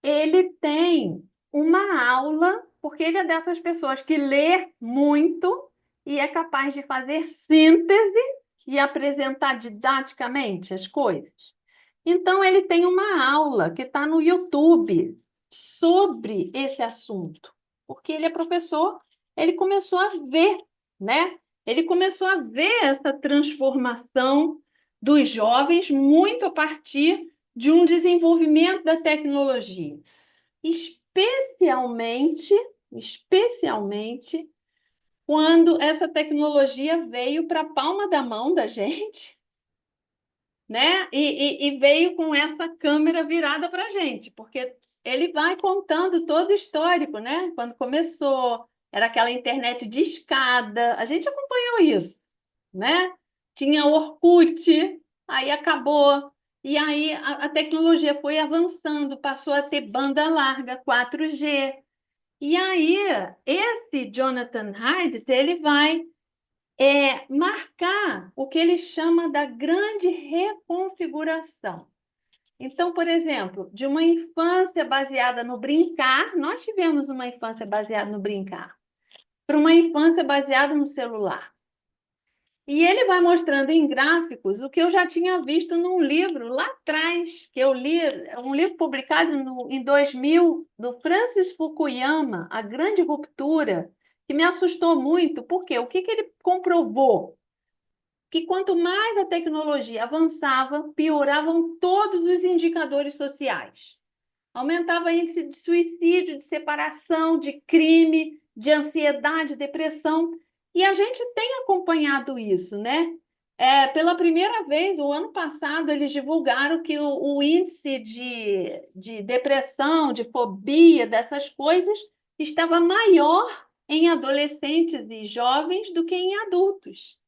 Ele tem uma aula, porque ele é dessas pessoas que lê muito e é capaz de fazer síntese e apresentar didaticamente as coisas. Então, ele tem uma aula que está no YouTube sobre esse assunto, porque ele é professor, ele começou a ver, né? Ele começou a ver essa transformação dos jovens muito a partir de um desenvolvimento da tecnologia, especialmente quando essa tecnologia veio para a palma da mão da gente, né? E veio com essa câmera virada para a gente, porque ele vai contando todo o histórico, né? Quando começou, era aquela internet de escada, a gente acompanhou isso, né? Tinha Orkut, aí acabou. E aí a tecnologia foi avançando, passou a ter banda larga, 4G. E aí esse Jonathan Haidt, ele vai marcar o que ele chama da grande reconfiguração. Então, por exemplo, de uma infância baseada no brincar, nós tivemos uma infância baseada no brincar, para uma infância baseada no celular. E ele vai mostrando em gráficos o que eu já tinha visto num livro lá atrás, que eu li, um livro publicado em 2000, do Francis Fukuyama, A Grande Ruptura, que me assustou muito. Por quê? O que ele comprovou? Que quanto mais a tecnologia avançava, pioravam todos os indicadores sociais. Aumentava o índice de suicídio, de separação, de crime, de ansiedade, depressão. E a gente tem acompanhado isso, né? Pela primeira vez, o ano passado, eles divulgaram que o índice de depressão, de fobia, dessas coisas, estava maior em adolescentes e jovens do que em adultos.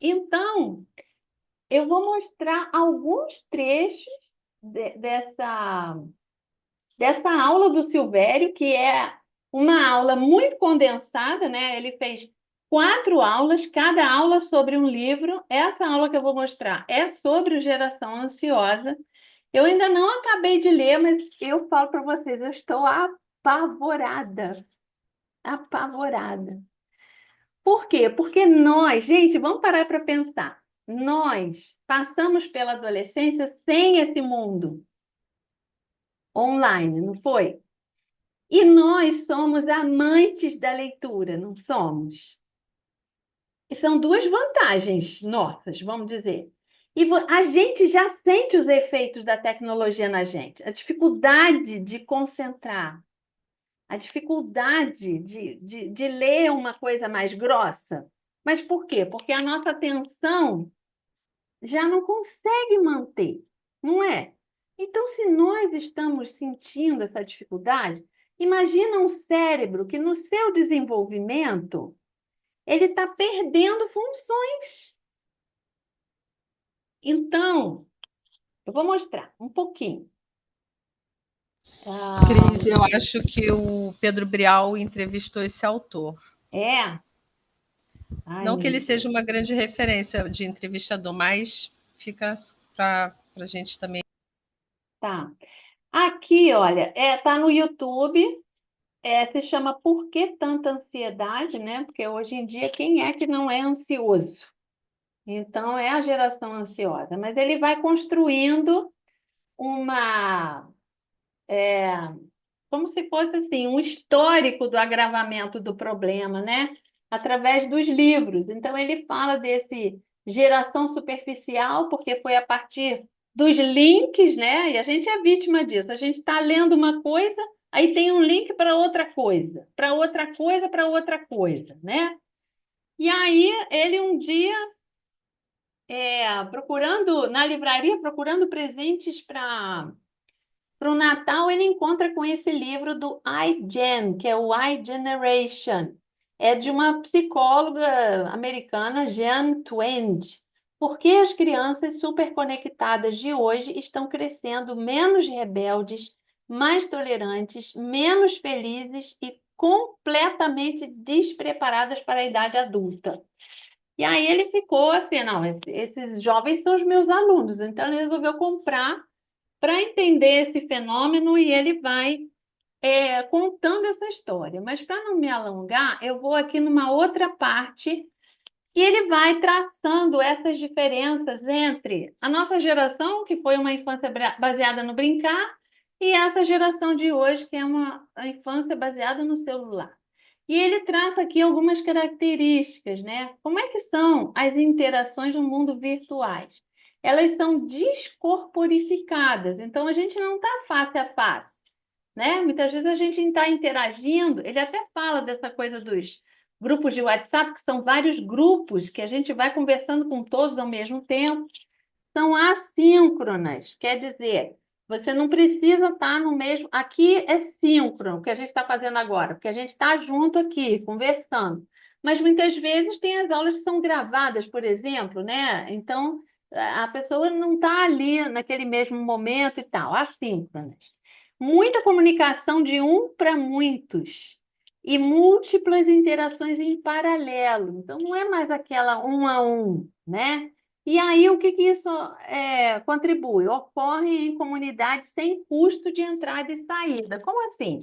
Então, eu vou mostrar alguns trechos dessa aula do Silvério, que é uma aula muito condensada, né? Ele fez 4 aulas, cada aula sobre um livro. Essa aula que eu vou mostrar é sobre o Geração Ansiosa. Eu ainda não acabei de ler, mas eu falo para vocês, eu estou apavorada. Apavorada. Por quê? Porque nós, gente, vamos parar para pensar. Nós passamos pela adolescência sem esse mundo online, não foi? E nós somos amantes da leitura, não somos? E são 2 vantagens nossas, vamos dizer. E a gente já sente os efeitos da tecnologia na gente, a dificuldade de concentrar, a dificuldade de ler uma coisa mais grossa. Mas por quê? Porque a nossa atenção já não consegue manter, não é? Então, se nós estamos sentindo essa dificuldade, Imagina um cérebro que no seu desenvolvimento ele está perdendo funções. Então, eu vou mostrar um pouquinho. Cris, eu acho que o Pedro Brial entrevistou esse autor. É? Ai, Não que ele meu seja Deus. uma grande referência de entrevistador, mas fica para a gente também. Tá. Aqui, olha, tá no YouTube, se chama Por que tanta ansiedade, né? Porque hoje em dia, quem é que não é ansioso? Então, é a geração ansiosa. Mas ele vai construindo uma, como se fosse assim, um histórico do agravamento do problema, né? Através dos livros. Então, ele fala desse geração superficial, porque foi a partir dos links, né? E a gente é vítima disso. A gente está lendo uma coisa, aí tem um link para outra coisa, para outra coisa, para outra coisa, né? E aí, ele um dia, procurando na livraria, procurando presentes para o Natal, ele encontra com esse livro do iGen, que é o iGeneration. É de uma psicóloga americana, Jean Twenge. Por que as crianças superconectadas de hoje estão crescendo menos rebeldes, mais tolerantes, menos felizes e completamente despreparadas para a idade adulta? E aí ele ficou assim, não, esses jovens são os meus alunos. Então ele resolveu comprar para entender esse fenômeno e ele vai contando essa história. Mas para não me alongar, eu vou aqui numa outra parte e ele vai traçando essas diferenças entre a nossa geração, que foi uma infância baseada no brincar, e essa geração de hoje, que é uma infância baseada no celular. E ele traça aqui algumas características, né? Como é que são as interações no mundo virtuais? Elas são descorporificadas, então a gente não está face a face, né? Muitas vezes a gente está interagindo, ele até fala dessa coisa dos grupos de WhatsApp, que são vários grupos que a gente vai conversando com todos ao mesmo tempo, são assíncronas, quer dizer, você não precisa estar no mesmo. Aqui é síncrono, o que a gente está fazendo agora, porque a gente está junto aqui, conversando. Mas muitas vezes tem as aulas que são gravadas, por exemplo, né? Então a pessoa não está ali naquele mesmo momento e tal, assíncronas. Muita comunicação de um para muitos e múltiplas interações em paralelo. Então não é mais aquela um a um, né? E aí, o que que isso contribui? Ocorre em comunidades sem custo de entrada e saída. Como assim?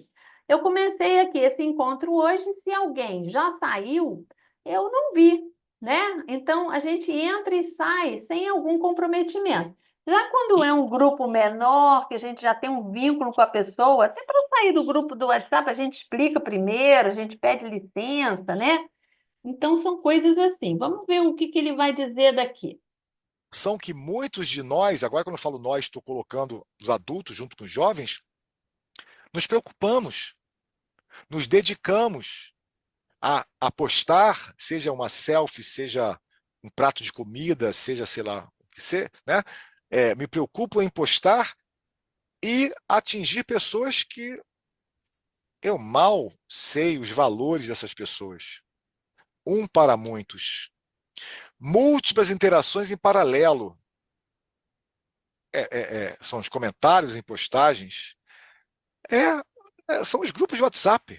Eu comecei aqui esse encontro hoje, se alguém já saiu, eu não vi, né? Então, a gente entra e sai sem algum comprometimento. Já quando é um grupo menor, que a gente já tem um vínculo com a pessoa, até para sair do grupo do WhatsApp, a gente explica primeiro, a gente pede licença, né? Então, são coisas assim. Vamos ver o que que ele vai dizer daqui. São que muitos de nós, agora quando eu falo nós, estou colocando os adultos junto com os jovens, nos preocupamos, nos dedicamos a postar, seja uma selfie, seja um prato de comida, seja, sei lá, o que seja, né? Me preocupo em postar e atingir pessoas que eu mal sei os valores dessas pessoas. Um para muitos. Múltiplas interações em paralelo. São os comentários em postagens. São os grupos de WhatsApp.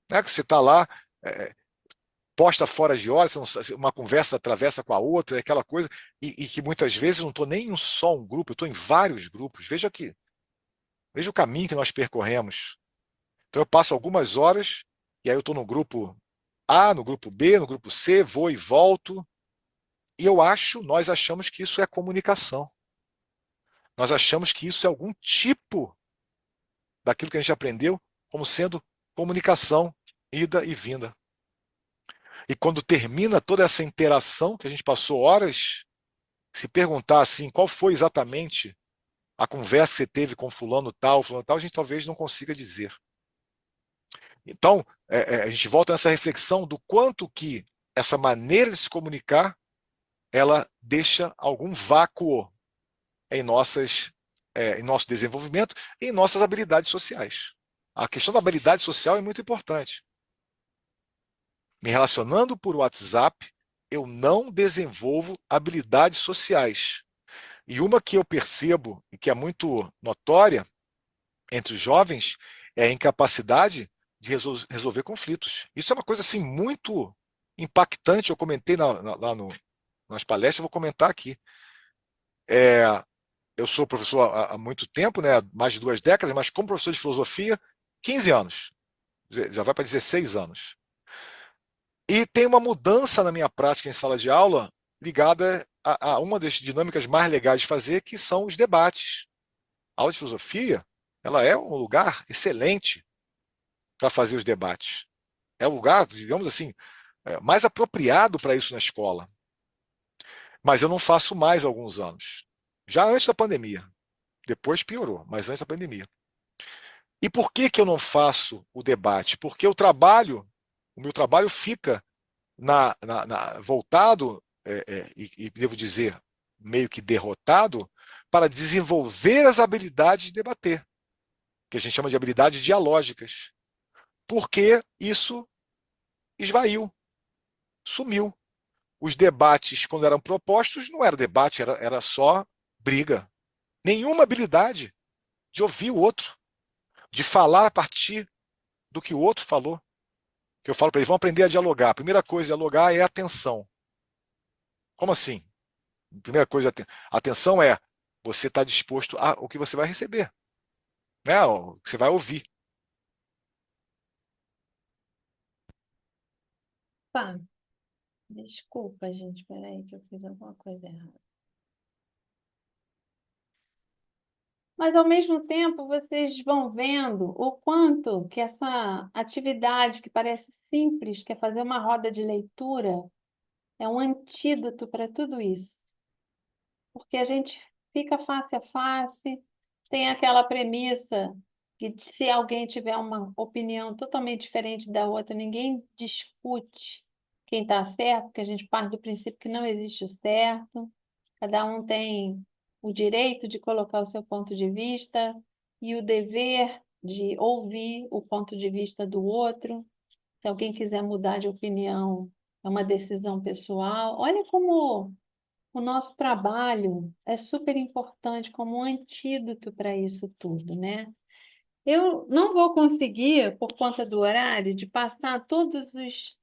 Né? Que você está lá, posta fora de hora, uma conversa atravessa com a outra, aquela coisa, e que muitas vezes eu não estou nem em só um grupo, eu estou em vários grupos. Veja aqui. Veja o caminho que nós percorremos. Então eu passo algumas horas, e aí eu estou no grupo A, no grupo B, no grupo C, vou e volto. E nós achamos que isso é comunicação. Nós achamos que isso é algum tipo daquilo que a gente aprendeu como sendo comunicação, ida e vinda. E quando termina toda essa interação, que a gente passou horas, se perguntar assim, qual foi exatamente a conversa que você teve com fulano tal, a gente talvez não consiga dizer. Então, a gente volta nessa reflexão do quanto que essa maneira de se comunicar, ela deixa algum vácuo em nosso desenvolvimento e em nossas habilidades sociais. A questão da habilidade social é muito importante. Me relacionando por WhatsApp, eu não desenvolvo habilidades sociais. E uma que eu percebo, e que é muito notória entre os jovens, é a incapacidade de resolver conflitos. Isso é uma coisa assim muito impactante. Eu comentei lá nas palestras, vou comentar aqui. É, eu sou professor há muito tempo, né, mais de 2 décadas, mas como professor de filosofia, 15 anos. Já vai para 16 anos. E tem uma mudança na minha prática em sala de aula ligada a uma das dinâmicas mais legais de fazer, que são os debates. A aula de filosofia, ela é um lugar excelente para fazer os debates. É o lugar, digamos assim, mais apropriado para isso na escola. Mas eu não faço mais há alguns anos. Já antes da pandemia. Depois piorou, mas antes da pandemia. E por que que eu não faço o debate? Porque o meu trabalho fica voltado, e devo dizer, meio que derrotado, para desenvolver as habilidades de debater, que a gente chama de habilidades dialógicas. Porque isso esvaiu, sumiu. Os debates, quando eram propostos, não era debate, era só briga. Nenhuma habilidade de ouvir o outro, de falar a partir do que o outro falou. Que eu falo para eles, vão aprender a dialogar. A primeira coisa a dialogar é a atenção. Como assim? A primeira coisa, a atenção é você estar disposto ao que você vai receber, né? O que você vai ouvir. Pá, desculpa, gente, peraí que eu fiz alguma coisa errada. Mas, ao mesmo tempo, vocês vão vendo o quanto que essa atividade que parece simples, que é fazer uma roda de leitura, é um antídoto para tudo isso. Porque a gente fica face a face, tem aquela premissa que se alguém tiver uma opinião totalmente diferente da outra, ninguém discute quem está certo, porque a gente parte do princípio que não existe o certo, cada um tem o direito de colocar o seu ponto de vista e o dever de ouvir o ponto de vista do outro. Se alguém quiser mudar de opinião, é uma decisão pessoal. Olha como o nosso trabalho é super importante como um antídoto para isso tudo, né? Eu não vou conseguir, por conta do horário, de passar todos os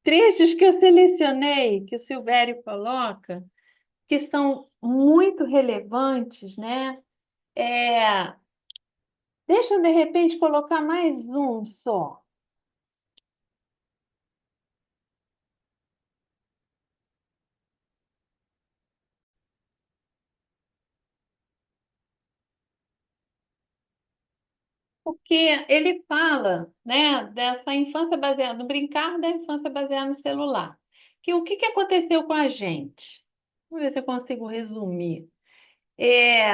trechos que eu selecionei, que o Silvério coloca, que são muito relevantes, né? É, deixa eu, de repente, colocar mais um só. Porque ele fala, né, dessa infância baseada no brincar, da infância baseada no celular. Que o que que aconteceu com a gente? Vamos ver se eu consigo resumir. É,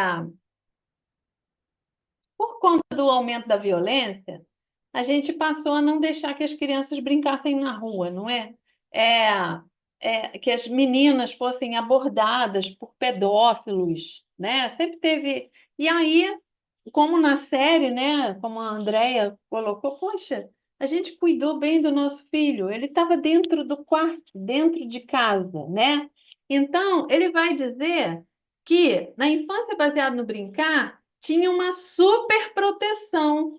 por conta do aumento da violência, a gente passou a não deixar que as crianças brincassem na rua, não é? É, que as meninas fossem abordadas por pedófilos, né? Sempre teve. E aí, como na série, né? Como a Andrea colocou, poxa, a gente cuidou bem do nosso filho. Ele estava dentro do quarto, dentro de casa, né? Então, ele vai dizer que na infância baseada no brincar tinha uma super proteção,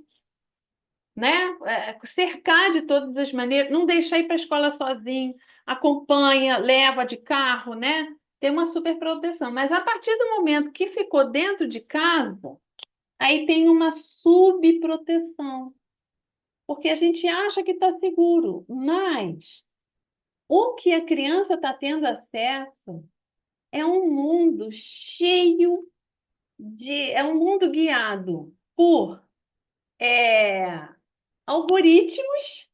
né? Cercar de todas as maneiras, não deixar ir para a escola sozinho, acompanha, leva de carro, né? Tem uma super proteção. Mas a partir do momento que ficou dentro de casa, aí tem uma subproteção, porque a gente acha que está seguro, mas o que a criança está tendo acesso é um mundo cheio é um mundo guiado por é, algoritmos,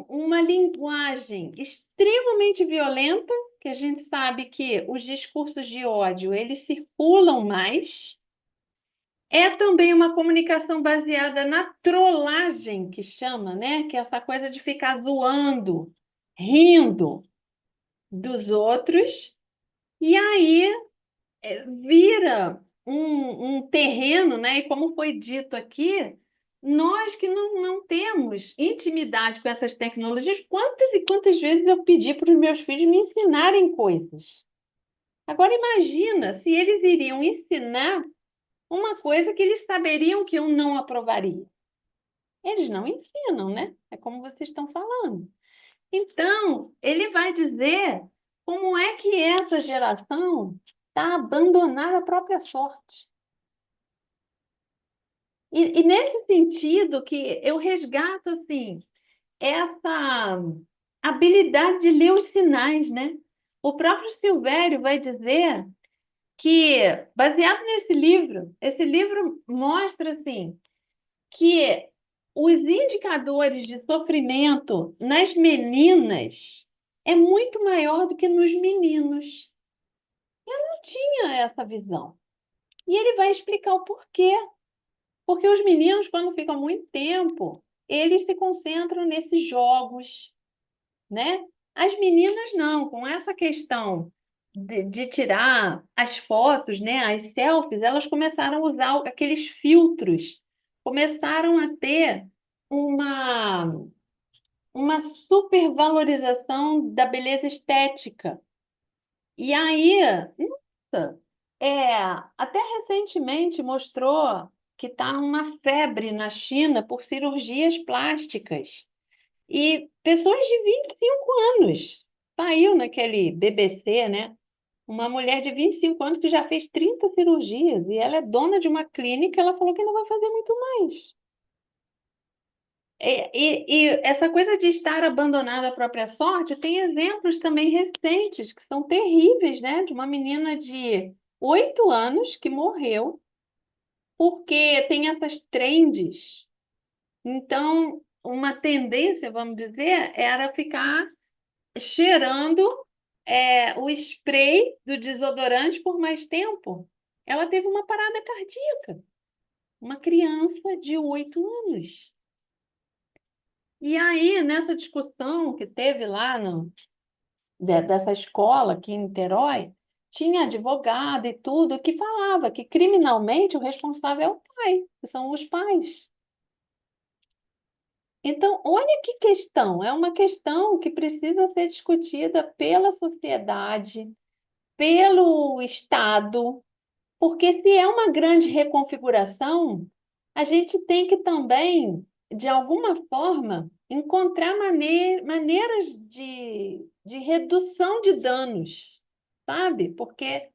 uma linguagem extremamente violenta, que a gente sabe que os discursos de ódio, eles circulam mais. É também uma comunicação baseada na trollagem, que chama, né? Que é essa coisa de ficar zoando, rindo dos outros. E aí vira um terreno, né? E como foi dito aqui, nós que não temos intimidade com essas tecnologias, quantas e quantas vezes eu pedi para os meus filhos me ensinarem coisas? Agora imagina se eles iriam ensinar uma coisa que eles saberiam que eu não aprovaria. Eles não ensinam, né? É como vocês estão falando. Então, ele vai dizer como é que essa geração está abandonada à própria sorte. E nesse sentido que eu resgato assim essa habilidade de ler os sinais, né? O próprio Silvério vai dizer que, baseado nesse livro, esse livro mostra assim que os indicadores de sofrimento nas meninas é muito maior do que nos meninos. Eu não tinha essa visão. E ele vai explicar o porquê. Porque os meninos, quando ficam muito tempo, eles se concentram nesses jogos, né? As meninas não, com essa questão de tirar as fotos, né? As selfies, elas começaram a usar aqueles filtros, começaram a ter uma, uma supervalorização da beleza estética. E aí, nossa, até recentemente mostrou que está uma febre na China por cirurgias plásticas. E pessoas de 25 anos. Saiu naquele BBC, né? Uma mulher de 25 anos que já fez 30 cirurgias e ela é dona de uma clínica, ela falou que ainda vai fazer muito mais. E essa coisa de estar abandonada à própria sorte, tem exemplos também recentes que são terríveis, né? De uma menina de 8 anos que morreu porque tem essas trends. Então, uma tendência, vamos dizer, era ficar cheirando o spray do desodorante por mais tempo. Ela teve uma parada cardíaca, uma criança de 8 anos. E aí, nessa discussão que teve lá dessa escola aqui em Niterói, tinha advogado e tudo que falava que criminalmente o responsável é o pai, que são os pais. Então, olha que questão, é uma questão que precisa ser discutida pela sociedade, pelo Estado, porque se é uma grande reconfiguração, a gente tem que também, de alguma forma, encontrar maneiras de redução de danos, sabe? Porque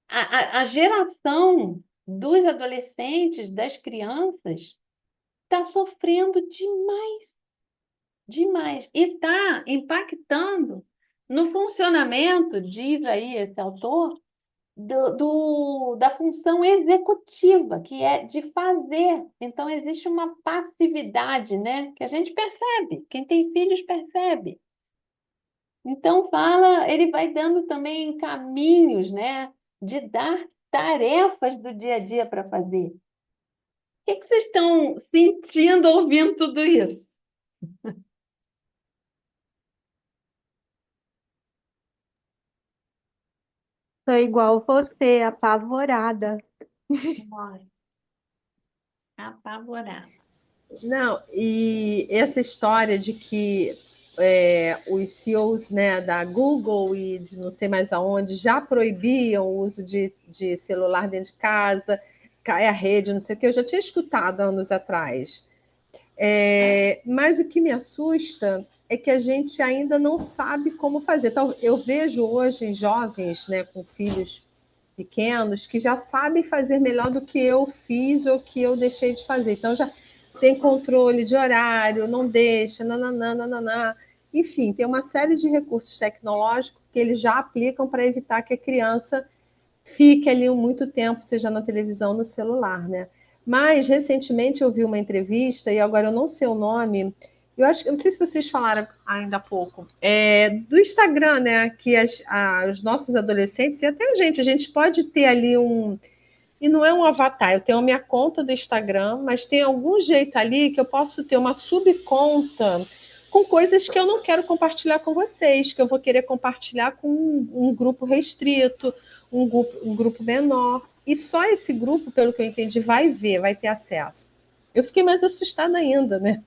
a geração dos adolescentes, das crianças, está sofrendo demais, demais, e está impactando no funcionamento, diz aí esse autor, da função executiva, que é de fazer. Então, existe uma passividade, né? Que a gente percebe, quem tem filhos percebe. Então, ele vai dando também caminhos, né? De dar tarefas do dia a dia para fazer. O que vocês estão sentindo ouvindo tudo isso? Sou igual você, apavorada. Bora. Apavorada. Não, e essa história de que os CEOs, né, da Google e de não sei mais aonde já proibiam o uso de celular dentro de casa, cai a rede, não sei o que, eu já tinha escutado anos atrás. Mas o que me assusta é que a gente ainda não sabe como fazer. Então, eu vejo hoje jovens, né, com filhos pequenos que já sabem fazer melhor do que eu fiz ou que eu deixei de fazer. Então, já tem controle de horário, não deixa, nananã. Enfim, tem uma série de recursos tecnológicos que eles já aplicam para evitar que a criança fique ali muito tempo, seja na televisão ou no celular, né? Mas, recentemente, eu vi uma entrevista, e agora eu não sei o nome, eu não sei se vocês falaram ainda há pouco, do Instagram, né? Que os nossos adolescentes, e até a gente pode ter ali e não é um avatar, eu tenho a minha conta do Instagram, mas tem algum jeito ali que eu posso ter uma subconta com coisas que eu não quero compartilhar com vocês, que eu vou querer compartilhar com um grupo restrito, um grupo menor. E só esse grupo, pelo que eu entendi, vai ver, vai ter acesso. Eu fiquei mais assustada ainda, né?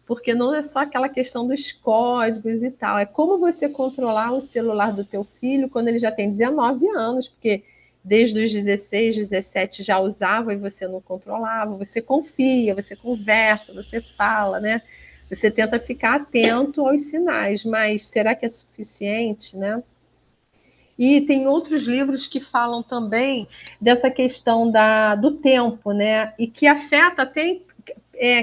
Porque não é só aquela questão dos códigos e tal, é como você controlar o celular do teu filho quando ele já tem 19 anos, porque desde os 16, 17 já usava e você não controlava, você confia, você conversa, você fala, né? Você tenta ficar atento aos sinais, mas será que é suficiente, né? E tem outros livros que falam também dessa questão do tempo, né? E que afeta até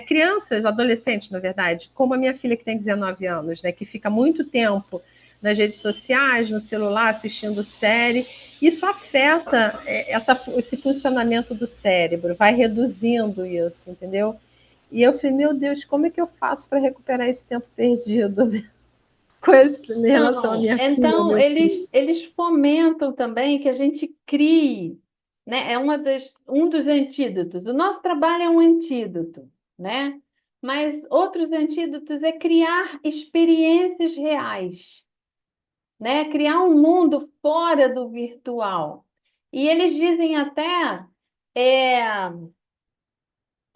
crianças, adolescentes, na verdade, como a minha filha que tem 19 anos, né? Que fica muito tempo nas redes sociais, no celular, assistindo série. Isso afeta esse funcionamento do cérebro, vai reduzindo isso, entendeu? E eu falei, meu Deus, como é que eu faço para recuperar esse tempo perdido em relação à minha filha, Então, meu filho? eles fomentam também que a gente crie, né? É um dos antídotos. O nosso trabalho é um antídoto, né? Mas outros antídotos é criar experiências reais, né? Criar um mundo fora do virtual. E eles dizem até, é,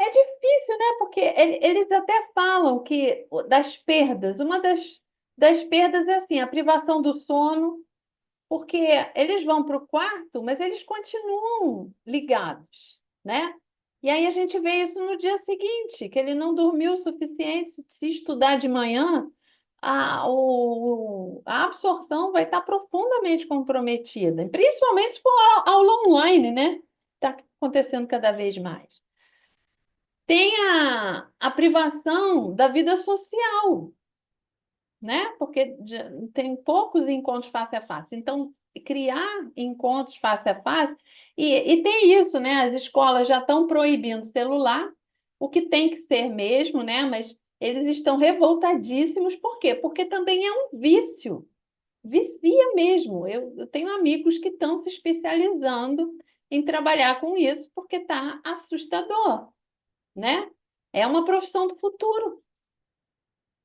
é difícil, né? Porque eles até falam que das perdas, uma das perdas é assim, a privação do sono, porque eles vão para o quarto, mas eles continuam ligados, né? E aí a gente vê isso no dia seguinte, que ele não dormiu o suficiente. Se estudar de manhã, a absorção vai estar profundamente comprometida, principalmente se for aula online, né? Está acontecendo cada vez mais. Tem a privação da vida social, né? Porque tem poucos encontros face a face. Então, criar encontros face a face, e tem isso, né? As escolas já estão proibindo celular, o que tem que ser mesmo, né? Mas eles estão revoltadíssimos. Por quê? Porque também é um vício. Vicia mesmo. Eu tenho amigos que estão se especializando em trabalhar com isso porque está assustador, né? É uma profissão do futuro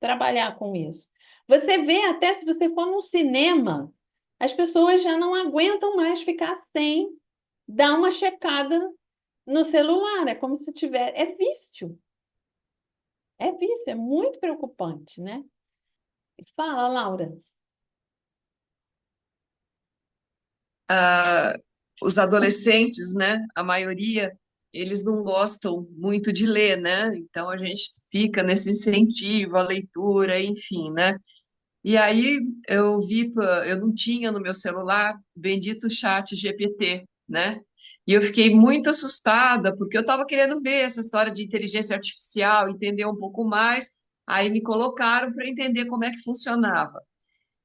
trabalhar com isso. Você vê até se você for num cinema, as pessoas já não aguentam mais ficar sem dar uma checada no celular. É como se tiver. É vício. É vício, é muito preocupante, né? Fala, Laura. Os adolescentes, né, a maioria, eles não gostam muito de ler, né? Então a gente fica nesse incentivo à leitura, enfim, né? E aí eu não tinha no meu celular o bendito chat GPT, né? E eu fiquei muito assustada, porque eu estava querendo ver essa história de inteligência artificial, entender um pouco mais, aí me colocaram para entender como é que funcionava.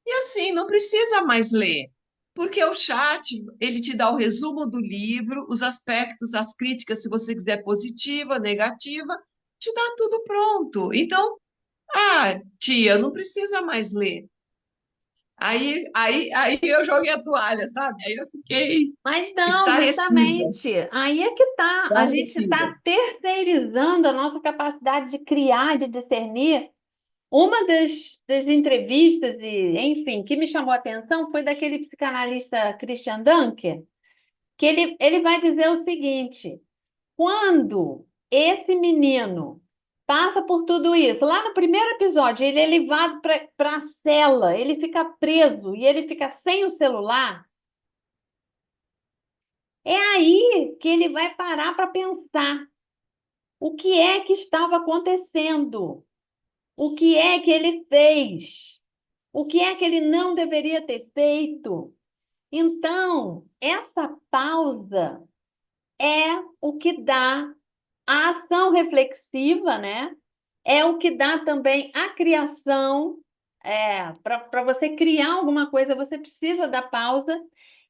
E assim, não precisa mais ler, porque o chat, ele te dá o resumo do livro, os aspectos, as críticas, se você quiser positiva, negativa, te dá tudo pronto. Então, tia, não precisa mais ler. Aí eu joguei a toalha, sabe? Aí eu fiquei Mas não, estarrecida, justamente. Aí é que tá. A gente estarrecida. está terceirizando a nossa capacidade de criar, de discernir. Uma das entrevistas, e, enfim, que me chamou a atenção foi daquele psicanalista Christian Dunker, que ele vai dizer o seguinte: quando esse menino passa por tudo isso, lá no primeiro episódio, ele é levado para a cela, ele fica preso e ele fica sem o celular, é aí que ele vai parar para pensar o que é que estava acontecendo, o que é que ele fez. O que é que ele não deveria ter feito? Então, essa pausa é o que dá a ação reflexiva, né? É o que dá também a criação. Para você criar alguma coisa, você precisa da pausa.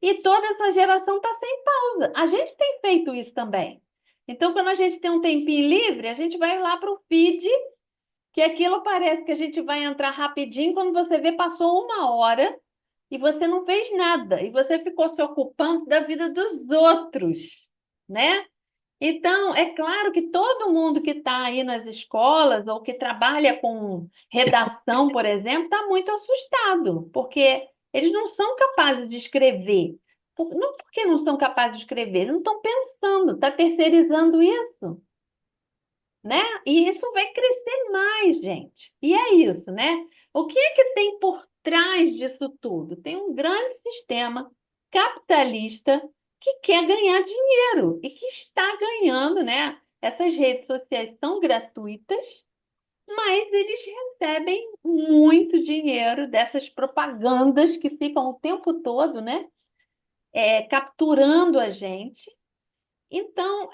E toda essa geração está sem pausa. A gente tem feito isso também. Então, quando a gente tem um tempinho livre, a gente vai lá para o feed, que aquilo parece que a gente vai entrar rapidinho, quando você vê, passou 1 hora e você não fez nada, e você ficou se ocupando da vida dos outros, né? Então, é claro que todo mundo que está aí nas escolas ou que trabalha com redação, por exemplo, está muito assustado, porque eles não são capazes de escrever. Não porque não são capazes de escrever, eles não estão pensando, está terceirizando isso, né? E isso vai crescer mais, gente. E é isso, né? O que é que tem por trás disso tudo? Tem um grande sistema capitalista que quer ganhar dinheiro e que está ganhando, né? Essas redes sociais são gratuitas, mas eles recebem muito dinheiro dessas propagandas que ficam o tempo todo, né? Capturando a gente. Então,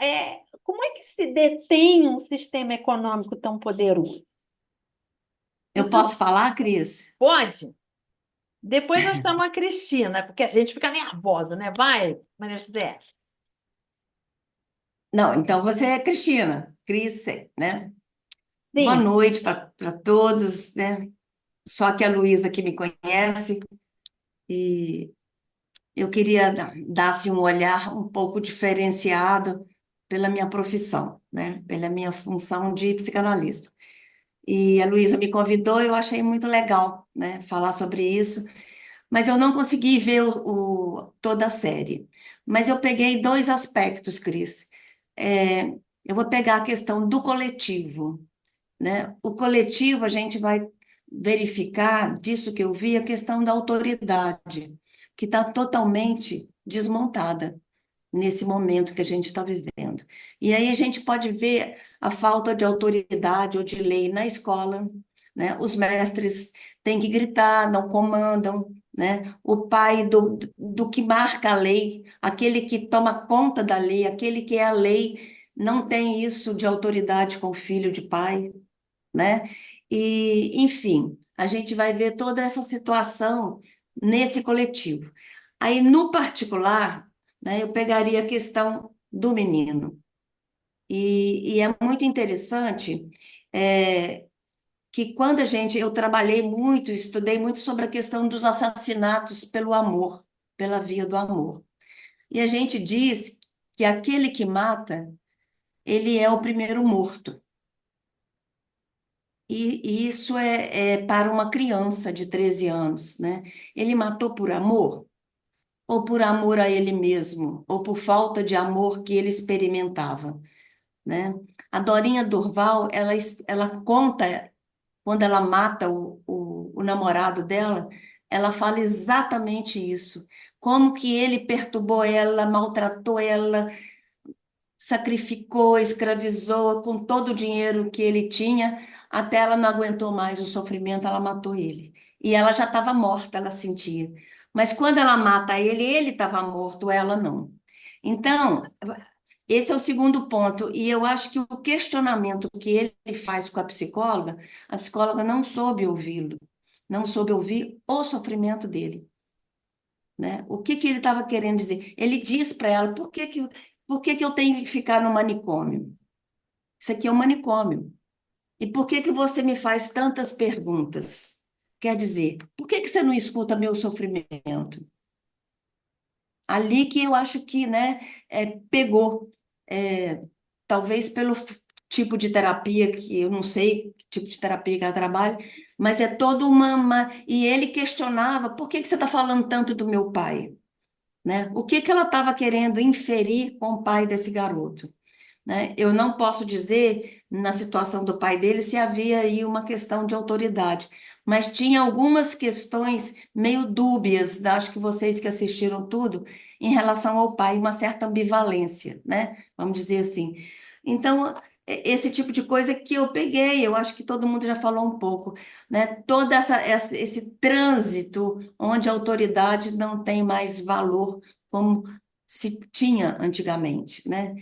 como é que se detém um sistema econômico tão poderoso? Eu posso falar, Cris? Pode? Depois eu chamo a Cristina, porque a gente fica nervosa, né? Vai, Maria José. Não, então você é Cristina, Cris, né? Boa Sim. noite para todos, né? Só que a Luísa que me conhece, e eu queria dar assim, um olhar um pouco diferenciado pela minha profissão, né? Pela minha função de psicanalista. E a Luísa me convidou, eu achei muito legal, né? Falar sobre isso, mas eu não consegui ver toda a série. Mas eu peguei dois aspectos, Cris. Eu vou pegar a questão do coletivo, né? O coletivo, a gente vai verificar, disso que eu vi, a questão da autoridade, que está totalmente desmontada nesse momento que a gente está vivendo. E aí a gente pode ver a falta de autoridade ou de lei na escola, né? Os mestres têm que gritar, não comandam, né? O pai do que marca a lei, aquele que toma conta da lei, aquele que é a lei, não tem isso de autoridade com o filho de pai, né? E, enfim, a gente vai ver toda essa situação nesse coletivo. Aí, no particular, né, eu pegaria a questão do menino. E é muito interessante que quando eu trabalhei muito, estudei muito sobre a questão dos assassinatos pelo amor, pela via do amor. E a gente diz que aquele que mata, ele é o primeiro morto. E isso é para uma criança de 13 anos, né? Ele matou por amor? Ou por amor a ele mesmo? Ou por falta de amor que ele experimentava, né? A Dorinha Durval, ela conta, quando ela mata o namorado dela, ela fala exatamente isso. Como que ele perturbou ela, maltratou ela, sacrificou, escravizou com todo o dinheiro que ele tinha, até ela não aguentou mais o sofrimento, ela matou ele. E ela já estava morta, ela sentia. Mas quando ela mata ele estava morto, ela não. Então, esse é o segundo ponto. E eu acho que o questionamento que ele faz com a psicóloga não soube ouvi-lo, não soube ouvir o sofrimento dele, né? O que que ele estava querendo dizer? Ele diz para ela, por que que eu tenho que ficar no manicômio? Isso aqui é um manicômio. E por que que você me faz tantas perguntas? Quer dizer, por que que você não escuta meu sofrimento? Ali que eu acho que, né, pegou, talvez pelo tipo de terapia, que eu não sei que tipo de terapia que ela trabalha, mas é toda E ele questionava, por que que você está falando tanto do meu pai? Né? O que que ela estava querendo inferir com o pai desse garoto? Né? Eu não posso dizer, na situação do pai dele, se havia aí uma questão de autoridade, mas tinha algumas questões meio dúbias, acho que vocês que assistiram tudo, em relação ao pai, uma certa ambivalência, né? Vamos dizer assim. Então, esse tipo de coisa que eu peguei, eu acho que todo mundo já falou um pouco, né? Todo esse trânsito onde a autoridade não tem mais valor como se tinha antigamente, né?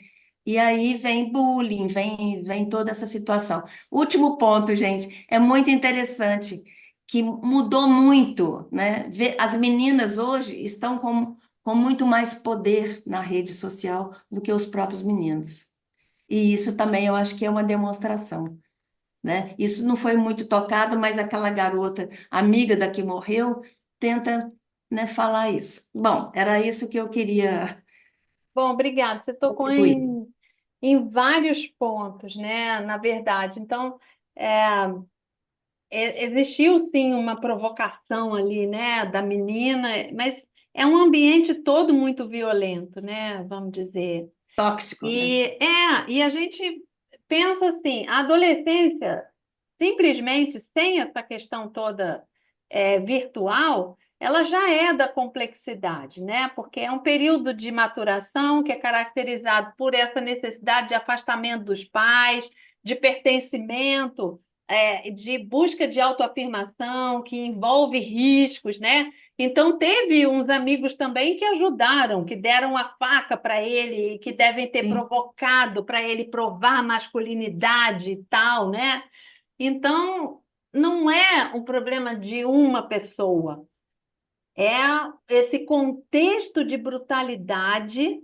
E aí vem bullying, vem toda essa situação. Último ponto, gente, é muito interessante, que mudou muito, né? As meninas hoje estão com muito mais poder na rede social do que os próprios meninos. E isso também eu acho que é uma demonstração, né? Isso não foi muito tocado, mas aquela garota, amiga da que morreu, tenta, né, falar isso. Bom, era isso que eu queria Bom, obrigada. Você tocou contribuir. em vários pontos, né? Na verdade. Então, é, existiu sim uma provocação ali, né, da menina, mas é um ambiente todo muito violento, né? Vamos dizer. Tóxico, né? E a gente pensa assim, a adolescência, simplesmente sem essa questão toda virtual, ela já é da complexidade, né? Porque é um período de maturação que é caracterizado por essa necessidade de afastamento dos pais, de pertencimento, de busca de autoafirmação, que envolve riscos, né? Então, teve uns amigos também que ajudaram, que deram a faca para ele, que devem ter Sim, provocado para ele provar a masculinidade e tal, né? Então, não é um problema de uma pessoa, é esse contexto de brutalidade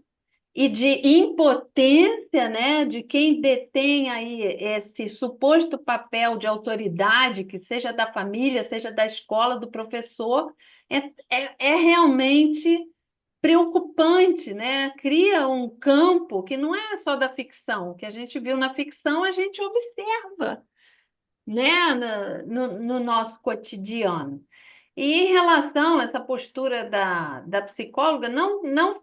e de impotência, né, de quem detém aí esse suposto papel de autoridade, que seja da família, seja da escola, do professor, é realmente preocupante, né? Cria um campo que não é só da ficção, o que a gente viu na ficção, a gente observa, né, no nosso cotidiano. E em relação a essa postura da psicóloga, não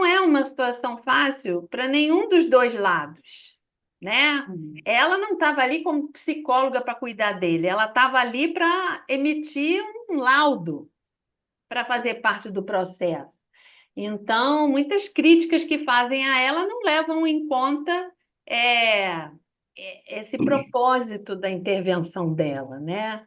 é uma situação fácil para nenhum dos dois lados, né? Ela não estava ali como psicóloga para cuidar dele, ela estava ali para emitir um laudo, para fazer parte do processo. Então, muitas críticas que fazem a ela não levam em conta é, esse propósito da intervenção dela, né?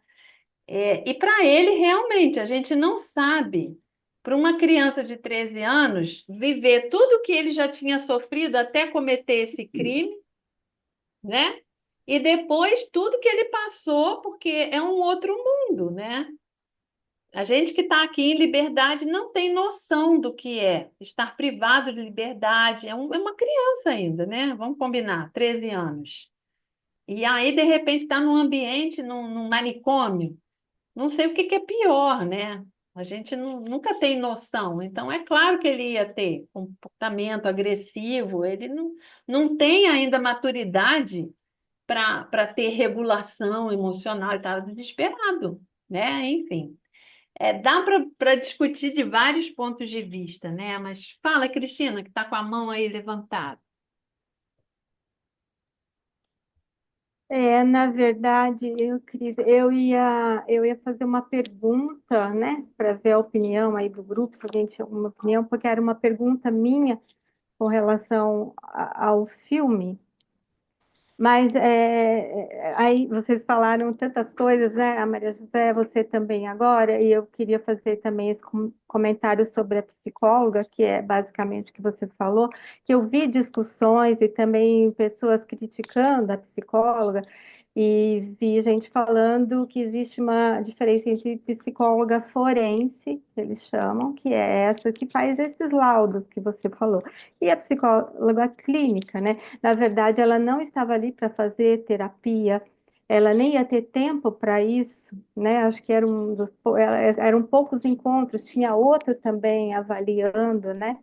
E para ele, realmente, a gente não sabe, para uma criança de 13 anos, viver tudo que ele já tinha sofrido até cometer esse crime, né? E depois tudo que ele passou, porque é um outro mundo, né? A gente que está aqui em liberdade não tem noção do que é estar privado de liberdade. É uma criança ainda, né? Vamos combinar, 13 anos. E aí, de repente, está num ambiente, num manicômio. Não sei o que é pior, né? A gente nunca tem noção. Então, é claro que ele ia ter comportamento agressivo, ele não tem ainda maturidade para ter regulação emocional, ele estava desesperado, né? Enfim. Dá para discutir de vários pontos de vista, né? Mas fala, Cristina, que está com a mão aí levantada. Na verdade, eu ia fazer uma pergunta, né, para ver a opinião aí do grupo, se alguém tinha alguma opinião, porque era uma pergunta minha com relação ao filme. Mas aí vocês falaram tantas coisas, né? A Maria José, você também agora, e eu queria fazer também esse comentário sobre a psicóloga, que é basicamente o que você falou, que eu vi discussões e também pessoas criticando a psicóloga, e vi gente falando que existe uma diferença entre psicóloga forense, que eles chamam, que é essa que faz esses laudos que você falou, e a psicóloga clínica, né? Na verdade, ela não estava ali para fazer terapia, ela nem ia ter tempo para isso, né? Acho que eram poucos encontros, tinha outro também avaliando, né?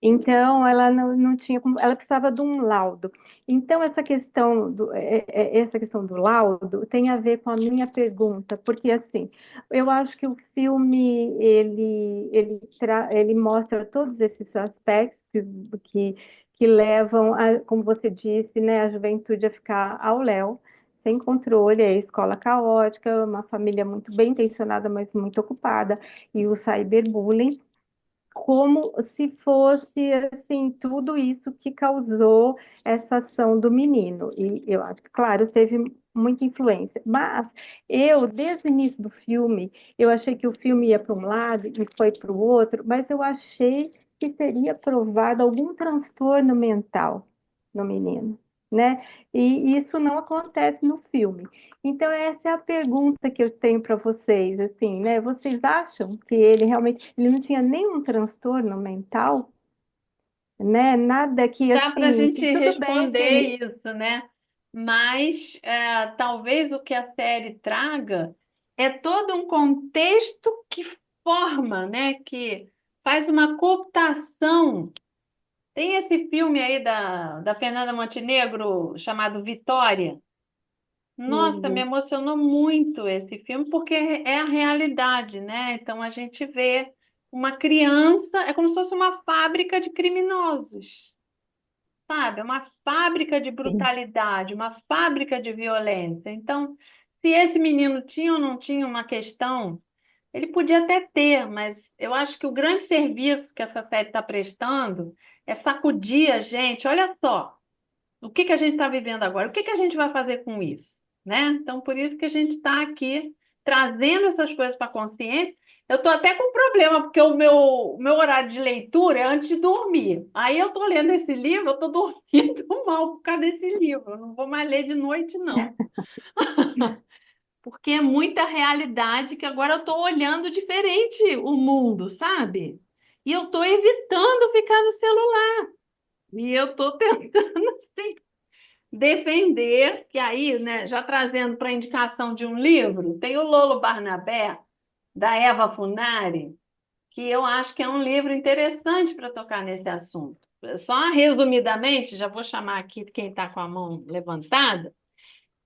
Então, ela não tinha como, ela precisava de um laudo. Então, essa questão do laudo tem a ver com a minha pergunta, porque assim, eu acho que o filme ele mostra todos esses aspectos que, que levam, como você disse, né, a juventude a ficar ao léu, sem controle, a escola caótica, uma família muito bem intencionada, mas muito ocupada, e o cyberbullying como se fosse assim tudo isso que causou essa ação do menino. E eu acho que, claro, teve muita influência. Mas eu, desde o início do filme, eu achei que o filme ia para um lado e foi para o outro, mas eu achei que seria provado algum transtorno mental no menino, né? E isso não acontece no filme. Então, essa é a pergunta que eu tenho para vocês, assim, né? Vocês acham que ele não tinha nenhum transtorno mental, né? Nada que, Dá para a assim, gente que tudo bem que responder ele... isso, né? Mas talvez o que a série traga é todo um contexto que forma, né? Que faz uma cooptação Tem esse filme aí da Fernanda Montenegro chamado Vitória. Nossa, me Uhum. emocionou muito esse filme, porque é a realidade, né? Então a gente vê uma criança, é como se fosse uma fábrica de criminosos, sabe? É uma fábrica de Sim. brutalidade, uma fábrica de violência. Então, se esse menino tinha ou não tinha uma questão, ele podia até ter, mas eu acho que o grande serviço que essa série está prestando é sacudir a gente. Olha só. O que que a gente está vivendo agora? O que que a gente vai fazer com isso? Né? Então, por isso que a gente está aqui trazendo essas coisas para a consciência. Eu estou até com problema, porque o meu horário de leitura é antes de dormir. Aí eu estou lendo esse livro, eu estou dormindo mal por causa desse livro. Eu não vou mais ler de noite, não. Porque é muita realidade que agora eu estou olhando diferente o mundo, sabe? E eu estou evitando ficar no celular. E eu estou tentando, assim, defender, que aí, né, já trazendo para a indicação de um livro, tem o Lolo Barnabé, da Eva Funari, que eu acho que é um livro interessante para tocar nesse assunto. Só resumidamente, já vou chamar aqui quem está com a mão levantada,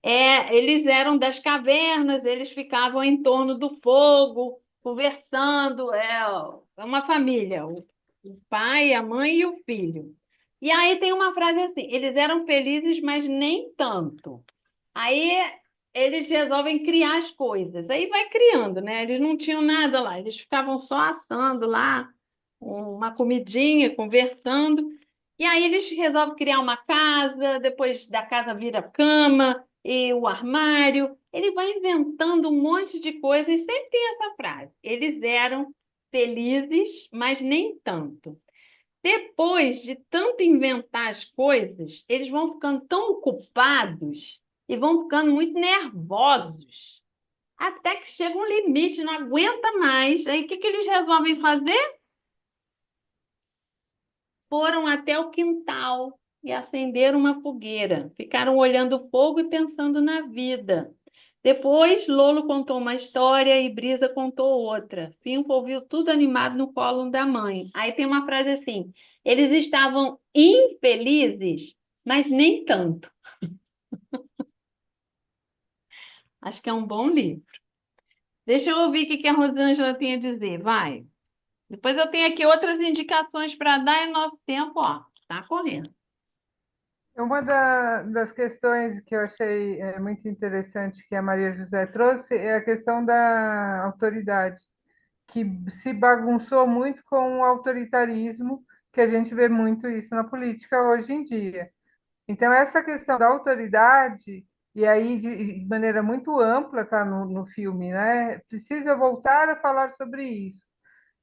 eles eram das cavernas, eles ficavam em torno do fogo, conversando, é uma família, o pai, a mãe e o filho. E aí tem uma frase assim: eles eram felizes, mas nem tanto. Aí eles resolvem criar as coisas. Aí vai criando, né? Eles não tinham nada lá, eles ficavam só assando lá uma comidinha, conversando. E aí eles resolvem criar uma casa, depois da casa vira cama e o armário. Ele vai inventando um monte de coisas e sempre tem essa frase: eles eram felizes, mas nem tanto. Depois de tanto inventar as coisas, eles vão ficando tão ocupados e vão ficando muito nervosos, até que chega um limite, não aguenta mais. Aí o que que eles resolvem fazer? Foram até o quintal e acenderam uma fogueira. Ficaram olhando o fogo e pensando na vida. Depois, Lolo contou uma história e Brisa contou outra. Finco ouviu tudo animado no colo da mãe. Aí tem uma frase assim: eles estavam infelizes, mas nem tanto. Acho que é um bom livro. Deixa eu ouvir o que a Rosângela tem a dizer. Vai. Depois eu tenho aqui outras indicações para dar e nosso tempo, ó, tá correndo. Uma das questões que eu achei muito interessante que a Maria José trouxe é a questão da autoridade, que se bagunçou muito com o autoritarismo, que a gente vê muito isso na política hoje em dia. Então, essa questão da autoridade, e aí de maneira muito ampla, está no filme, né? Precisa voltar a falar sobre isso.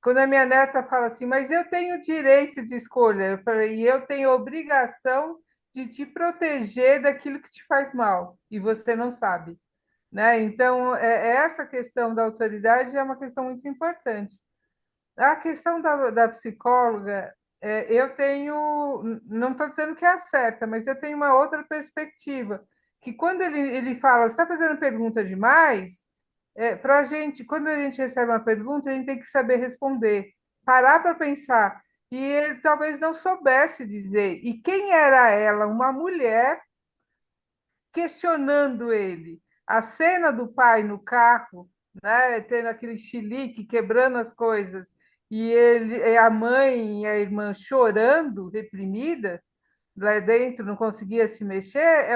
Quando a minha neta fala assim, mas eu tenho direito de escolha, eu falei, e eu tenho obrigação de te proteger daquilo que te faz mal, e você não sabe, né? Então, essa questão da autoridade é uma questão muito importante. A questão da psicóloga, eu tenho, não estou dizendo que é a certa, mas eu tenho uma outra perspectiva, que quando ele fala, você está fazendo pergunta demais, para a gente, quando a gente recebe uma pergunta, a gente tem que saber responder, parar para pensar. E ele talvez não soubesse dizer. E quem era ela? Uma mulher questionando ele. A cena do pai no carro, né, tendo aquele chilique, quebrando as coisas, e a mãe e a irmã chorando, reprimida, lá dentro, não conseguia se mexer,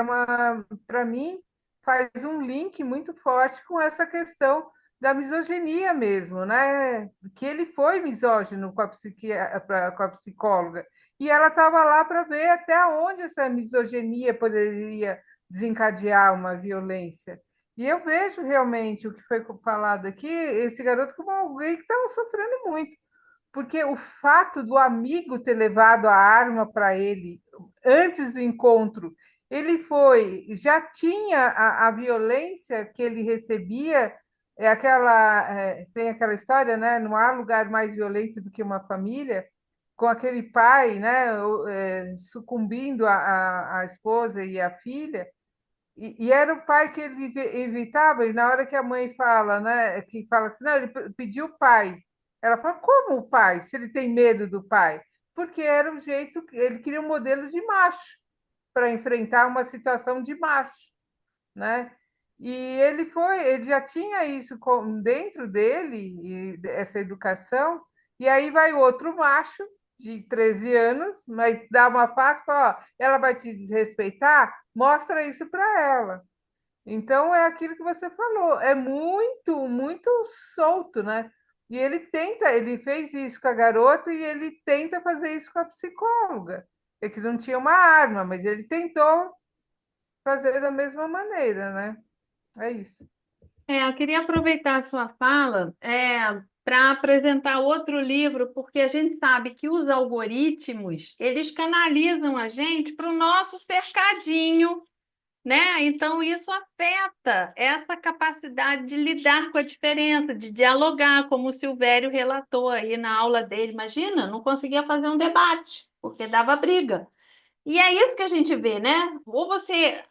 para mim, faz um link muito forte com essa questão da misoginia mesmo, né? Que ele foi misógino com a psicóloga. E ela estava lá para ver até onde essa misoginia poderia desencadear uma violência. E eu vejo realmente o que foi falado aqui, esse garoto como alguém que estava sofrendo muito, porque o fato do amigo ter levado a arma para ele antes do encontro, já tinha a violência que ele recebia, tem aquela história, né? Não há lugar mais violento do que uma família, com aquele pai, né? Sucumbindo a esposa e a filha, e era o pai que ele evitava, e na hora que a mãe fala, né, que fala assim, não, ele pediu o pai. Ela fala, como o pai, se ele tem medo do pai? porque era o jeito que ele queria um modelo de macho para enfrentar uma situação de macho, né? E ele já tinha isso dentro dele, essa educação, e aí vai outro macho de 13 anos, mas dá uma faca, ó, ela vai te desrespeitar, mostra isso para ela. Então é aquilo que você falou, é muito, muito solto, né? E ele fez isso com a garota e ele tenta fazer isso com a psicóloga. É que não tinha uma arma, mas ele tentou fazer da mesma maneira, né? É isso. Eu queria aproveitar a sua fala para apresentar outro livro, porque a gente sabe que os algoritmos, eles canalizam a gente para o nosso cercadinho, né? Então, isso afeta essa capacidade de lidar com a diferença, de dialogar, como o Silvério relatou aí na aula dele. Imagina, não conseguia fazer um debate, porque dava briga. E é isso que a gente vê, né? Ou você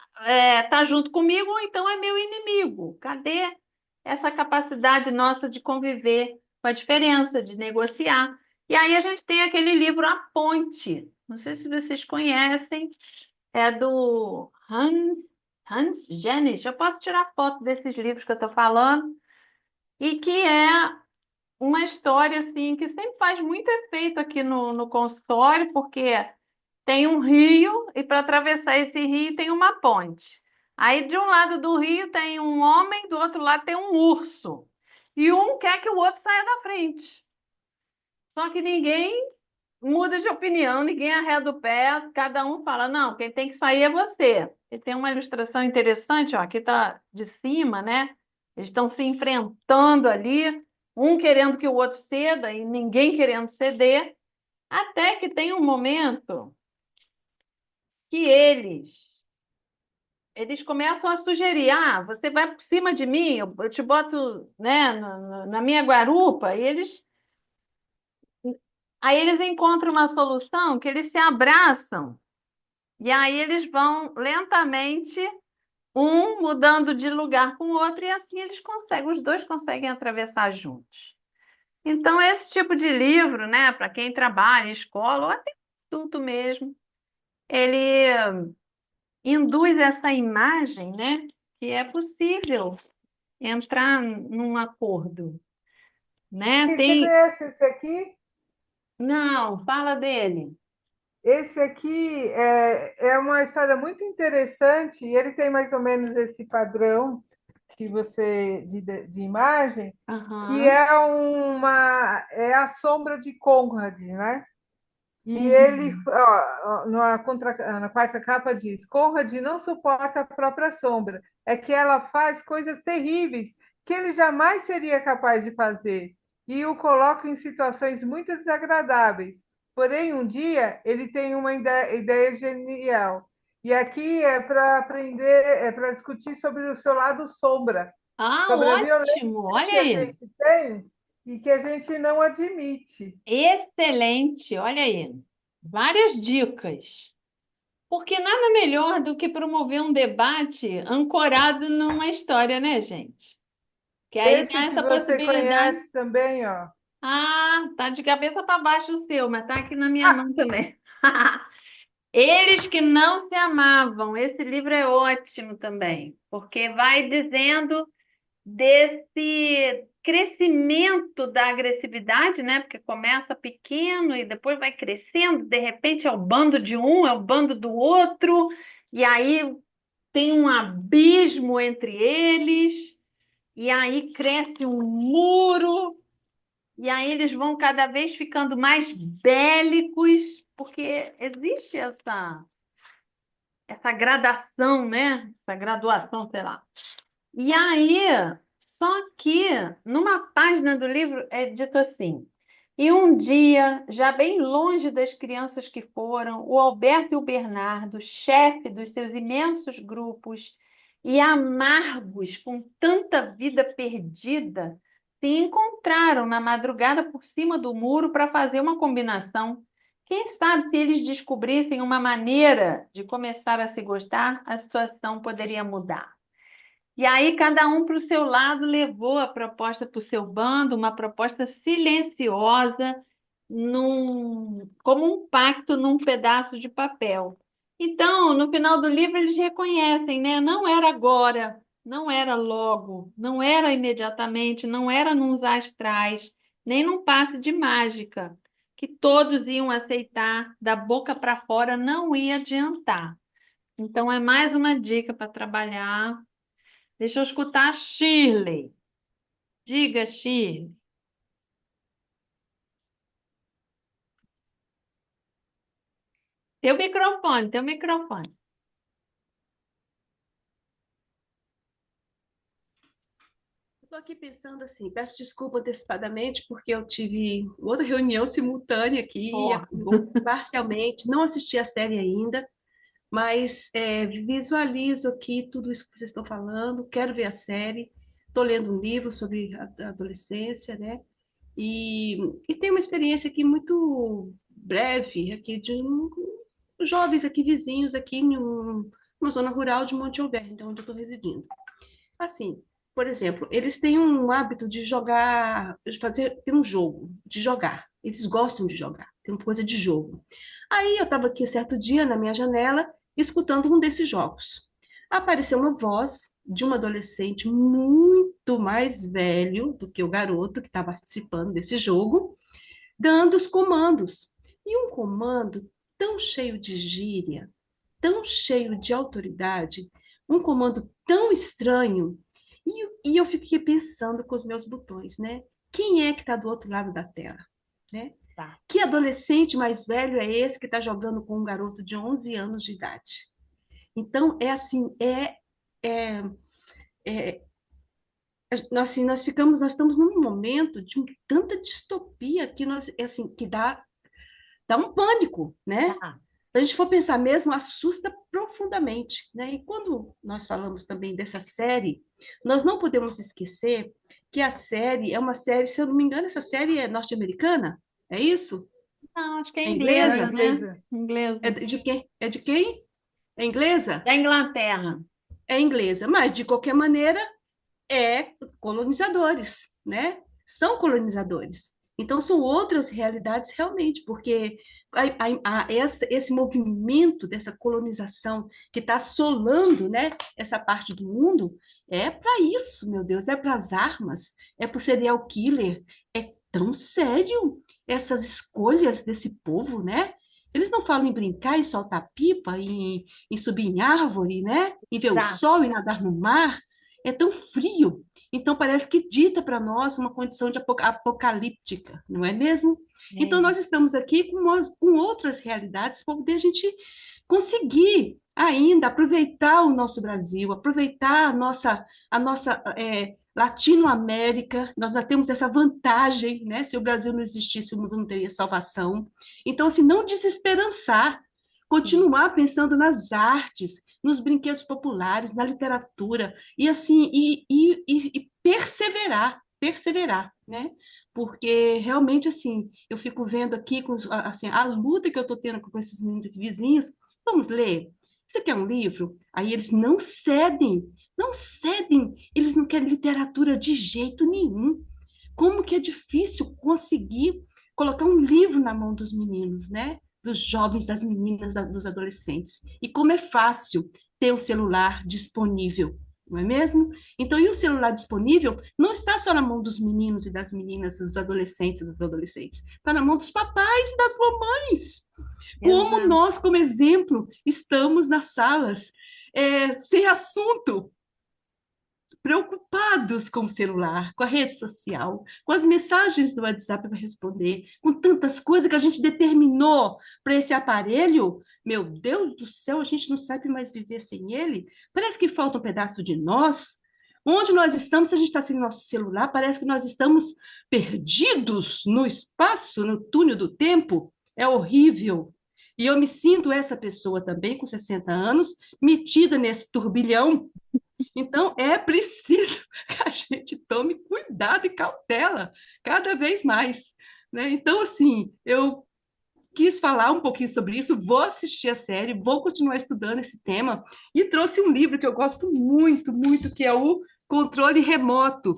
tá junto comigo, ou então é meu inimigo. Cadê essa capacidade nossa de conviver com a diferença, de negociar? E aí a gente tem aquele livro A Ponte. Não sei se vocês conhecem, é do Hans Janich. Eu posso tirar foto desses livros que eu estou falando, e que é uma história assim que sempre faz muito efeito aqui no consultório, porque tem um rio e para atravessar esse rio tem uma ponte. Aí de um lado do rio tem um homem, do outro lado tem um urso. E um quer que o outro saia da frente. Só que ninguém muda de opinião, ninguém arreda o pé, cada um fala, não, quem tem que sair é você. E tem uma ilustração interessante, ó, aqui está de cima, né? Eles estão se enfrentando ali, um querendo que o outro ceda e ninguém querendo ceder, até que tem um momento que eles começam a sugerir, você vai por cima de mim, eu te boto, né, na minha garupa, e aí eles encontram uma solução que eles se abraçam. E aí eles vão lentamente, um mudando de lugar com o outro, e assim os dois conseguem atravessar juntos. Então, esse tipo de livro, né, para quem trabalha em escola, ou até adulto mesmo, ele induz essa imagem, né, que é possível entrar num acordo, né? E você conhece esse aqui? Não, fala dele. Esse aqui é uma história muito interessante e ele tem mais ou menos esse padrão que você de imagem, que Aham. é a sombra de Conrad, né? E ele, Uhum. ó, na quarta capa diz: Conrad não suporta a própria sombra, é que ela faz coisas terríveis que ele jamais seria capaz de fazer e o coloca em situações muito desagradáveis. Porém, um dia ele tem uma ideia genial. E aqui é para aprender, é para discutir sobre o seu lado sombra, sobre a violência Ótimo, olha que a aí. gente tem e que a gente não admite. Excelente, olha aí. Várias dicas. Porque nada melhor do que promover um debate ancorado numa história, né, gente? Que aí dá Esse que essa você possibilidade. conhece também, ó. Tá de cabeça para baixo o seu, mas tá aqui na minha mão também. Eles que não se amavam. Esse livro é ótimo também, porque vai dizendo desse crescimento da agressividade, né? Porque começa pequeno e depois vai crescendo, de repente é o bando de um, é o bando do outro, e aí tem um abismo entre eles, e aí cresce um muro, e aí eles vão cada vez ficando mais bélicos, porque existe essa gradação, né? Essa graduação, sei lá. E aí, só que numa página do livro é dito assim: e um dia, já bem longe das crianças que foram, o Alberto e o Bernardo, chefe dos seus imensos grupos, e amargos com tanta vida perdida, se encontraram na madrugada por cima do muro para fazer uma combinação. Quem sabe se eles descobrissem uma maneira de começar a se gostar, a situação poderia mudar. E aí, cada um para o seu lado levou a proposta para o seu bando, uma proposta silenciosa como um pacto num pedaço de papel. Então, no final do livro, eles reconhecem, né? Não era agora, não era logo, não era imediatamente, não era nos astrais, nem num passe de mágica, que todos iam aceitar, da boca para fora não ia adiantar. Então, é mais uma dica para trabalhar. Deixa eu escutar a Shirley. Diga, Shirley. Teu microfone, teu microfone. Estou aqui pensando assim, peço desculpa antecipadamente, porque eu tive outra reunião simultânea aqui, parcialmente, não assisti a série ainda, mas visualizo aqui tudo isso que vocês estão falando, quero ver a série, estou lendo um livro sobre a adolescência, né? E tenho uma experiência aqui muito breve, aqui jovens aqui vizinhos, aqui numa zona rural de Monte Alverne, onde eu estou residindo. Assim, por exemplo, eles têm um hábito de jogar, ter um jogo, de jogar. Eles gostam de jogar, tem uma coisa de jogo. Aí eu estava aqui certo dia na minha janela, escutando um desses jogos. Apareceu uma voz de um adolescente muito mais velho do que o garoto que está participando desse jogo, dando os comandos. E um comando tão cheio de gíria, tão cheio de autoridade, um comando tão estranho. E eu fiquei pensando com os meus botões, né? Quem é que está do outro lado da tela, né? Tá. Que adolescente mais velho é esse que está jogando com um garoto de 11 anos de idade? Então, é assim, nós estamos num momento de tanta distopia que assim, que dá um pânico, né? Se a gente for pensar mesmo, assusta profundamente, né? E quando nós falamos também dessa série, nós não podemos esquecer que a série é uma série, se eu não me engano, essa série é norte-americana, é isso? Não, acho que é inglesa, inglesa, né? Inglesa. É de quem? É de quem? É inglesa? Da Inglaterra. É inglesa, mas de qualquer maneira é colonizadores, né? São colonizadores. Então, são outras realidades realmente, porque esse movimento dessa colonização que está assolando, né, essa parte do mundo, é para isso, meu Deus, é para as armas, é para o serial killer. É tão sério essas escolhas desse povo, né? Eles não falam em brincar, em soltar pipa, em subir em árvore, né? Em ver o sol e nadar no mar. É tão frio. Então, parece que dita para nós uma condição de apocalíptica, não é mesmo? Então, nós estamos aqui com outras realidades para poder a gente conseguir ainda aproveitar o nosso Brasil, aproveitar a nossa Latinoamérica. Nós já temos essa vantagem, né? Se o Brasil não existisse, o mundo não teria salvação. Então, assim, não desesperançar, continuar pensando nas artes, nos brinquedos populares, na literatura, e assim, e perseverar, né? Porque realmente, assim, eu fico vendo aqui assim, a luta que eu estou tendo com esses meninos aqui vizinhos. Vamos ler? Você quer um livro? Aí eles não cedem, não cedem, eles não querem literatura de jeito nenhum. Como que é difícil conseguir colocar um livro na mão dos meninos, né? Dos jovens, das meninas, dos adolescentes. E como é fácil ter o celular disponível, não é mesmo? Então, e o celular disponível não está só na mão dos meninos e das meninas, dos adolescentes e das adolescentes, está na mão dos papais e das mamães. Como Exato. nós, como exemplo, estamos nas salas sem assunto, preocupados com o celular, com a rede social, com as mensagens do WhatsApp para responder, com tantas coisas que a gente determinou para esse aparelho. Meu Deus do céu, a gente não sabe mais viver sem ele. Parece que falta um pedaço de nós. Onde nós estamos, se a gente está sem nosso celular, parece que nós estamos perdidos no espaço, no túnel do tempo. É horrível. E eu me sinto essa pessoa também, com 60 anos, metida nesse turbilhão. Então, é preciso que a gente tome cuidado e cautela cada vez mais, né? Então, assim, eu quis falar um pouquinho sobre isso, vou assistir a série, vou continuar estudando esse tema e trouxe um livro que eu gosto muito, muito, que é o Controle Remoto,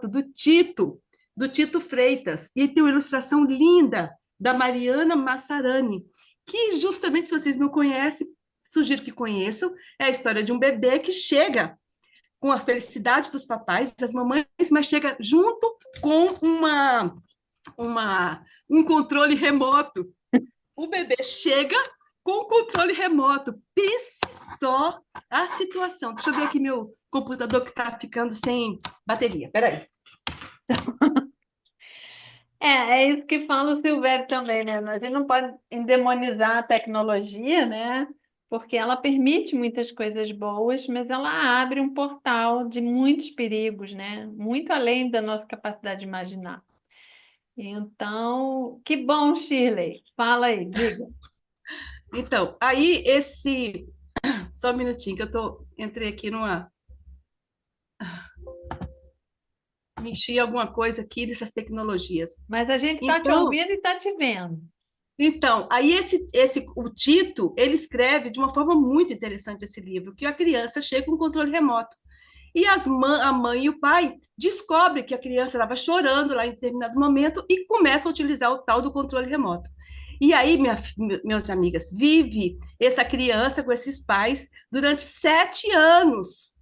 do Tito. do Tito Freitas, e tem uma ilustração linda da Mariana Massarani, que justamente, se vocês não conhecem, sugiro que conheçam, é a história de um bebê que chega com a felicidade dos papais, das mamães, mas chega junto com um controle remoto. O bebê chega com o controle remoto. Pense só a situação. Deixa eu ver aqui meu computador que está ficando sem bateria. Peraí. É isso que fala o Silvério também, né? A gente não pode endemonizar a tecnologia, né? Porque ela permite muitas coisas boas, mas ela abre um portal de muitos perigos, né? Muito além da nossa capacidade de imaginar. Então, que bom, Shirley. Fala aí, diga. Então, aí esse... Só um minutinho, que entrei aqui numa... Mexi em alguma coisa aqui dessas tecnologias. Mas a gente está te Então, ouvindo e está te vendo. Então, aí o Tito, ele escreve de uma forma muito interessante esse livro, que a criança chega com o controle remoto. E a mãe e o pai descobrem que a criança estava chorando lá em determinado momento e começam a utilizar o tal do controle remoto. E aí, minhas amigas, vive essa criança com esses pais durante 7 anos.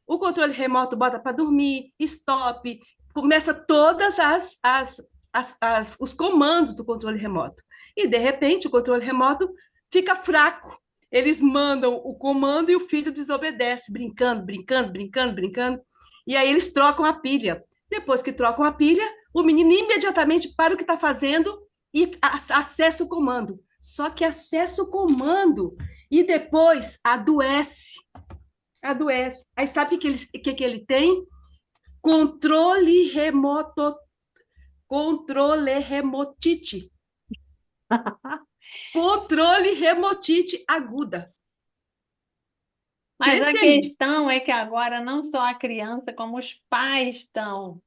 O controle remoto bota para dormir, stop, começa todas os comandos do controle remoto. E, de repente, o controle remoto fica fraco. Eles mandam o comando e o filho desobedece, brincando, brincando, brincando, brincando. E aí eles trocam a pilha. Depois que trocam a pilha, o menino imediatamente para o que está fazendo e acessa o comando. Só que acessa o comando e depois adoece. Adoece. Aí sabe o que ele tem? Controle remoto. Controle remotite. Controle remotite aguda. Mas a Pense aí. questão é que agora não só a criança, como os pais estão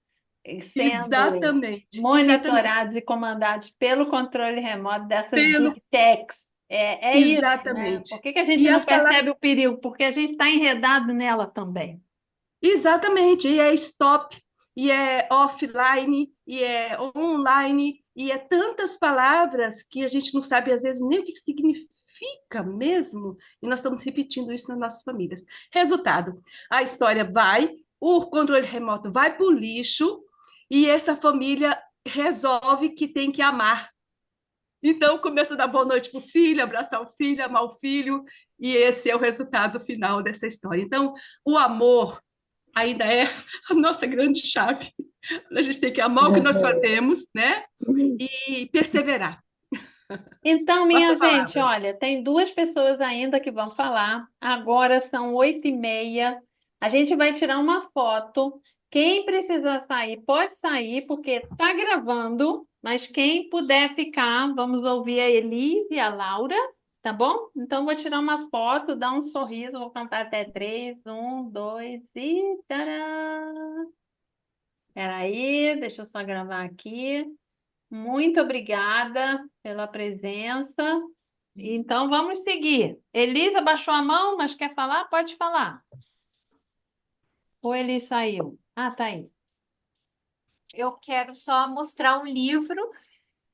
sendo Exatamente. monitorados e comandados pelo controle remoto dessas Pelo... big techs. É isso, né? Exatamente. Por que a gente E não as palavras... percebe o perigo? Porque a gente está enredado nela também. Exatamente. E é stop, e é offline, e é online, e é tantas palavras que a gente não sabe, às vezes, nem o que significa mesmo, e nós estamos repetindo isso nas nossas famílias. Resultado, a história vai, o controle remoto vai para o lixo, e essa família resolve que tem que amar. Então, começa a dar boa noite para o filho, abraçar o filho, amar o filho, e esse é o resultado final dessa história. Então, o amor ainda é a nossa grande chave. A gente tem que amar o que nós fazemos, né? E perseverar. Então, minha Passa a gente, palavra. olha, tem 2 pessoas ainda que vão falar. Agora são 8h30. A gente vai tirar uma foto. Quem precisar sair, pode sair, porque está gravando. Mas quem puder ficar, vamos ouvir a Elise e a Laura, tá bom? Então, vou tirar uma foto, dar um sorriso, vou contar até 3. 1, 2 e... Tcharam! Peraí, deixa eu só gravar aqui. Muito obrigada pela presença. Então, vamos seguir. Elisa baixou a mão, mas quer falar? Pode falar. Ou ele saiu? Ah, tá aí. Eu quero só mostrar um livro,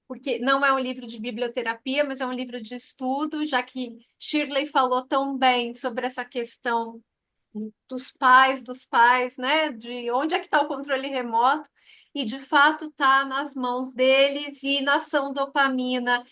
porque não é um livro de biblioterapia, mas é um livro de estudo, já que Shirley falou tão bem sobre essa questão dos pais, né? De onde é que está o controle remoto, e de fato está nas mãos deles, e Nação Dopamina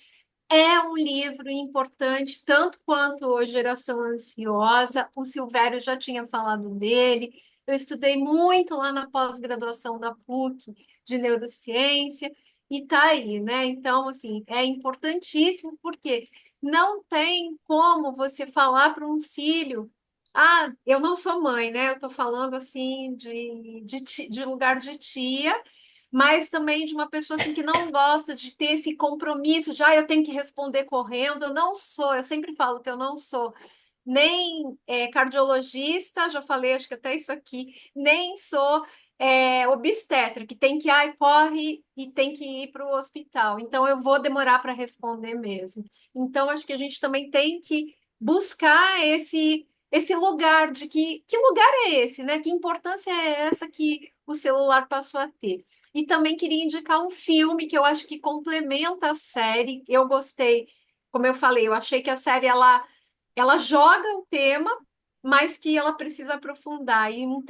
é um livro importante, tanto quanto a Geração Ansiosa. O Silvério já tinha falado dele. Eu estudei muito lá na pós-graduação da PUC de neurociência e tá aí, né? Então, assim, é importantíssimo porque não tem como você falar para um filho. Ah, eu não sou mãe, né? Eu estou falando assim de lugar de tia, mas também de uma pessoa assim, que não gosta de ter esse compromisso, já eu tenho que responder correndo. Eu não sou, eu sempre falo que eu não sou nem cardiologista, já falei, acho que até isso aqui, nem sou obstetra, que tem que, ai, corre e tem que ir para o hospital. Então, eu vou demorar para responder mesmo. Então, acho que a gente também tem que buscar esse lugar de que lugar é esse, né? Que importância é essa que o celular passou a ter? E também queria indicar um filme que eu acho que complementa a série. Eu gostei, como eu falei, eu achei que a série ela joga o tema, mas que ela precisa aprofundar. E um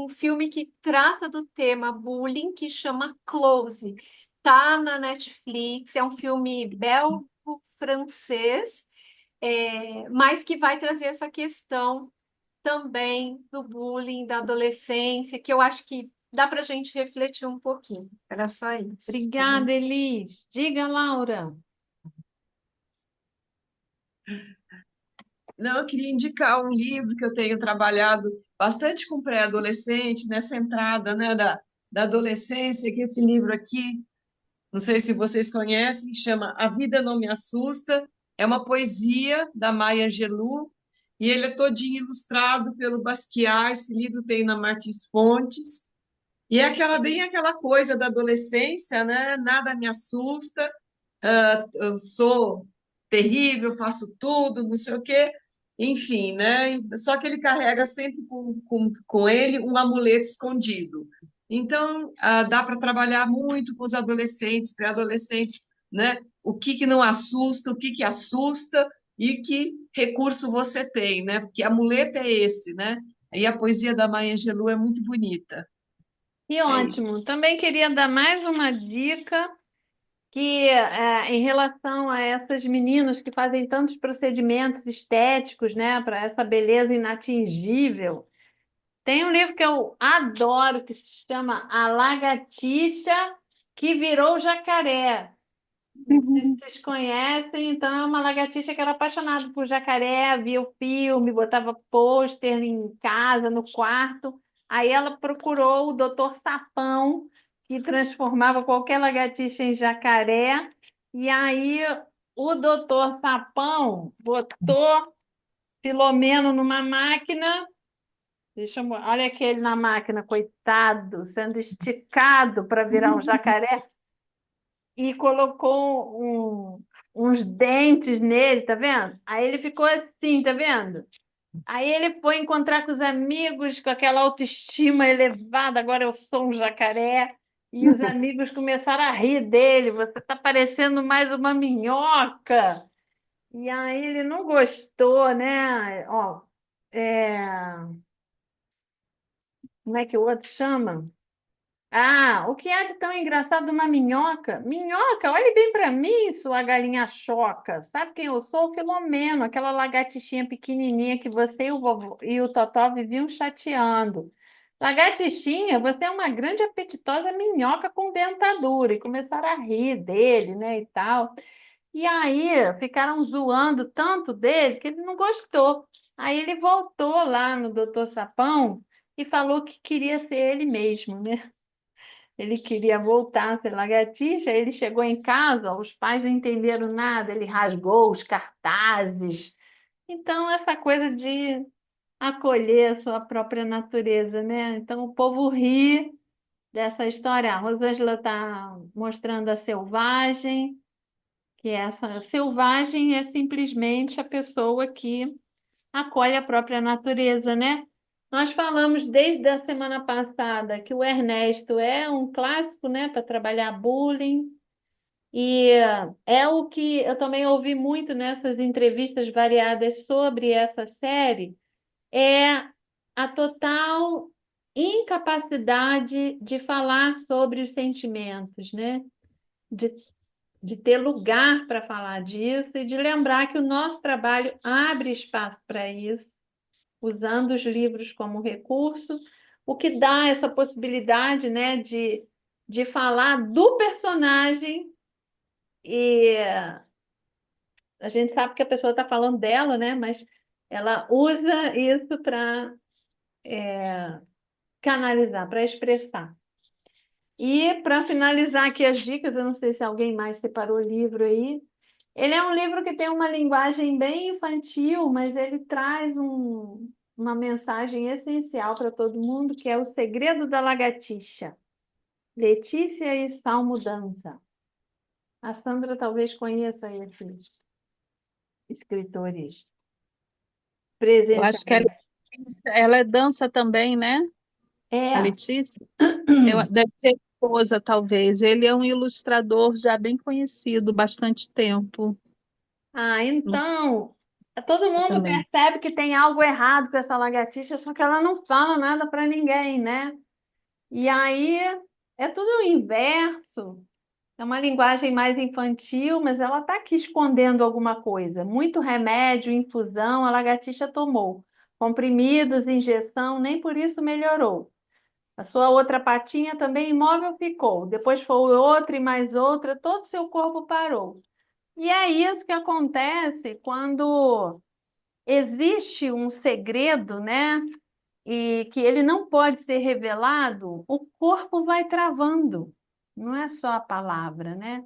filme que trata do tema bullying, que chama Close. Tá na Netflix, é um filme belgo-francês, mas que vai trazer essa questão também do bullying, da adolescência, que eu acho que dá para a gente refletir um pouquinho. Era só isso, tá bom? Obrigada, Elis. Diga, Laura. Não, eu queria indicar um livro que eu tenho trabalhado bastante com pré-adolescente, nessa entrada, né, da adolescência, que esse livro aqui, não sei se vocês conhecem, chama A Vida Não Me Assusta. É uma poesia da Maya Angelou e ele é todinho ilustrado pelo Basquiat. Esse livro tem na Martins Fontes. E é bem aquela coisa da adolescência, né? Nada me assusta, eu sou terrível, faço tudo, não sei o quê. Enfim, né? Só que ele carrega sempre com ele um amuleto escondido. Então, dá para trabalhar muito com os adolescentes, pré-adolescentes, né? O que que não assusta, o que que assusta e que recurso você tem, né? Porque amuleto é esse, né? E a poesia da Maya Angelou é muito bonita. Que É ótimo. isso. Também queria dar mais uma dica que, em relação a essas meninas que fazem tantos procedimentos estéticos, né, para essa beleza inatingível, tem um livro que eu adoro que se chama A Lagartixa que Virou Jacaré. Não sei se vocês conhecem, então é uma lagartixa que era apaixonada por jacaré, via o filme, botava pôster em casa, no quarto. Aí ela procurou o Doutor Sapão, que transformava qualquer lagartixa em jacaré. E aí o Doutor Sapão botou Filomeno numa máquina. Olha aquele na máquina, coitado, sendo esticado para virar um jacaré e colocou uns dentes nele, tá vendo? Aí ele ficou assim, tá vendo? Aí ele foi encontrar com os amigos com aquela autoestima elevada, agora eu sou um jacaré. E os amigos começaram a rir dele, você tá parecendo mais uma minhoca. E aí ele não gostou, né? Ó, é, como é que o outro chama? Ah, o que há de tão engraçado uma minhoca? Minhoca, olhe bem para mim, sua galinha choca. Sabe quem eu sou? O Filomeno, aquela lagartixinha pequenininha que você e o Totó viviam chateando. Lagartixinha, você é uma grande apetitosa minhoca com dentadura. E começaram a rir dele, né, e tal. E aí ficaram zoando tanto dele que ele não gostou. Aí ele voltou lá no Doutor Sapão e falou que queria ser ele mesmo, né? Ele queria voltar a ser lagartixa, ele chegou em casa, os pais não entenderam nada, ele rasgou os cartazes. Então, essa coisa de acolher a sua própria natureza, né? Então, o povo ri dessa história. A Rosângela está mostrando a selvagem, que essa selvagem é simplesmente a pessoa que acolhe a própria natureza, né? Nós falamos desde a semana passada que o Ernesto é um clássico, né, para trabalhar bullying, e é o que eu também ouvi muito nessas entrevistas variadas sobre essa série, é a total incapacidade de falar sobre os sentimentos, né? De, de ter lugar para falar disso e de lembrar que o nosso trabalho abre espaço para isso usando os livros como recurso, o que dá essa possibilidade, né, de falar do personagem e a gente sabe que a pessoa está falando dela, né, mas ela usa isso para canalizar, para expressar. E para finalizar aqui as dicas, eu não sei se alguém mais separou o livro aí. Ele é um livro que tem uma linguagem bem infantil, mas ele traz uma mensagem essencial para todo mundo, que é O Segredo da Lagartixa, Letícia e Salmo Danza. A Sandra talvez conheça esses escritores Eu acho que presencialmente. ela dança também, né? A É, Letícia. Deve ser esposa, talvez. Ele é um ilustrador já bem conhecido, bastante tempo. Ah, Não sei então, todo mundo também. percebe que tem algo errado com essa lagartixa, só que ela não fala nada para ninguém, né? E aí é tudo o inverso. É uma linguagem mais infantil, mas ela está aqui escondendo alguma coisa. Muito remédio, infusão, a lagartixa tomou. Comprimidos, injeção, nem por isso melhorou. A sua outra patinha também imóvel ficou. Depois foi outra e mais outra, todo o seu corpo parou. E é isso que acontece quando existe um segredo, né? E que ele não pode ser revelado, o corpo vai travando, não é só a palavra, né?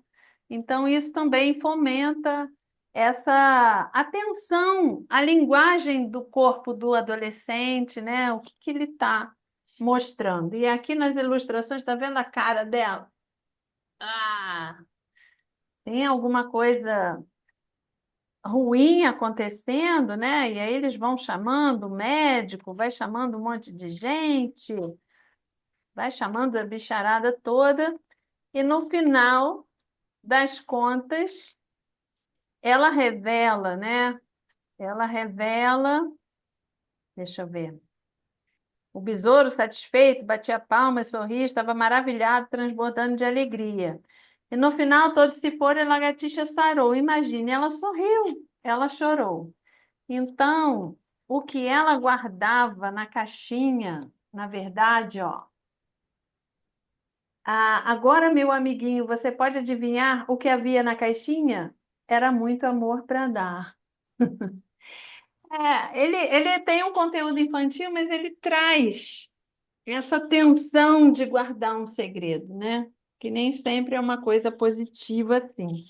Então, isso também fomenta essa atenção à linguagem do corpo do adolescente, né? O que que ele está mostrando. E aqui nas ilustrações, está vendo a cara dela? Ah, tem alguma coisa ruim acontecendo, né? E aí eles vão chamando o médico, vai chamando um monte de gente, vai chamando a bicharada toda, e no final das contas, ela revela, né? Ela revela, deixa eu ver. O besouro, satisfeito, batia palmas, sorria, estava maravilhado, transbordando de alegria. E no final, todos se foram e a lagartixa sarou. Imagine, ela sorriu, ela chorou. Então, o que ela guardava na caixinha, na verdade, ó. Agora, meu amiguinho, você pode adivinhar o que havia na caixinha? Era muito amor para dar. Ele tem um conteúdo infantil, mas ele traz essa tensão de guardar um segredo, né? Que nem sempre é uma coisa positiva assim.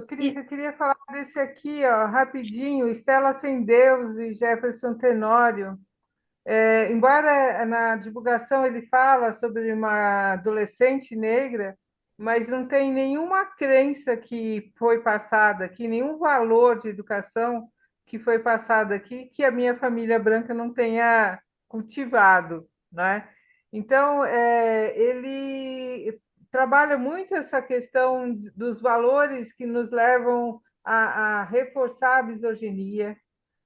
Cris, eu queria falar desse aqui, ó, rapidinho, Estela Sem Deus e Jefferson Tenório. Embora na divulgação ele fala sobre uma adolescente negra, mas não tem nenhuma crença que foi passada aqui, nenhum valor de educação que foi passado aqui que a minha família branca não tenha cultivado, né? Então, ele trabalha muito essa questão dos valores que nos levam a reforçar a misoginia,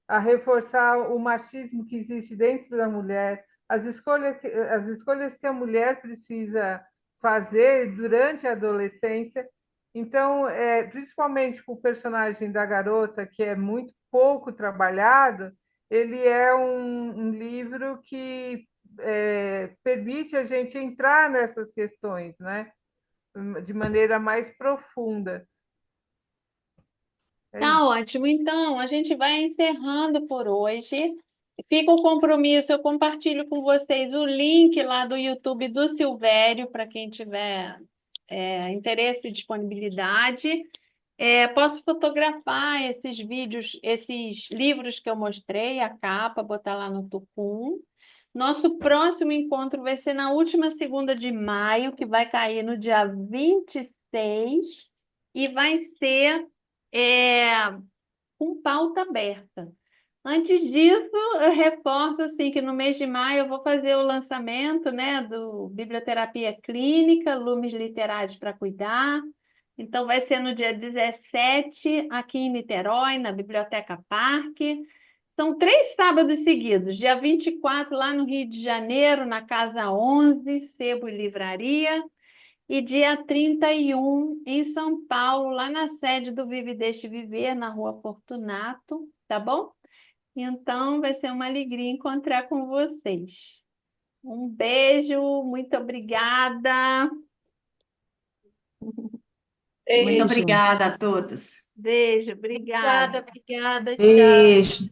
a reforçar o machismo que existe dentro da mulher, as escolhas que a mulher precisa fazer durante a adolescência. Então, principalmente com o personagem da garota, que é muito pouco trabalhado, ele é um livro que permite a gente entrar nessas questões, né? De maneira mais profunda. Tá ótimo. Então, a gente vai encerrando por hoje. Fica o compromisso, eu compartilho com vocês o link lá do YouTube do Silvério, para quem tiver interesse e disponibilidade. Posso fotografar esses vídeos, esses livros que eu mostrei, a capa, botar lá no Tucum. Nosso próximo encontro vai ser na última segunda de maio, que vai cair no dia 26, e vai ser com pauta aberta. Antes disso, eu reforço assim, que no mês de maio eu vou fazer o lançamento, né, do Biblioterapia Clínica, Lumes Literários para Cuidar. Então, vai ser no dia 17, aqui em Niterói, na Biblioteca Parque. São 3 sábados seguidos. Dia 24, lá no Rio de Janeiro, na Casa 11, Sebo e Livraria. E dia 31, em São Paulo, lá na sede do Vive e Deixe Viver, na Rua Fortunato, tá bom? Então, vai ser uma alegria encontrar com vocês. Um beijo, muito obrigada. Muito Beijo. obrigada a todos. Beijo, obrigada. Obrigada, obrigada, tchau. Beijo.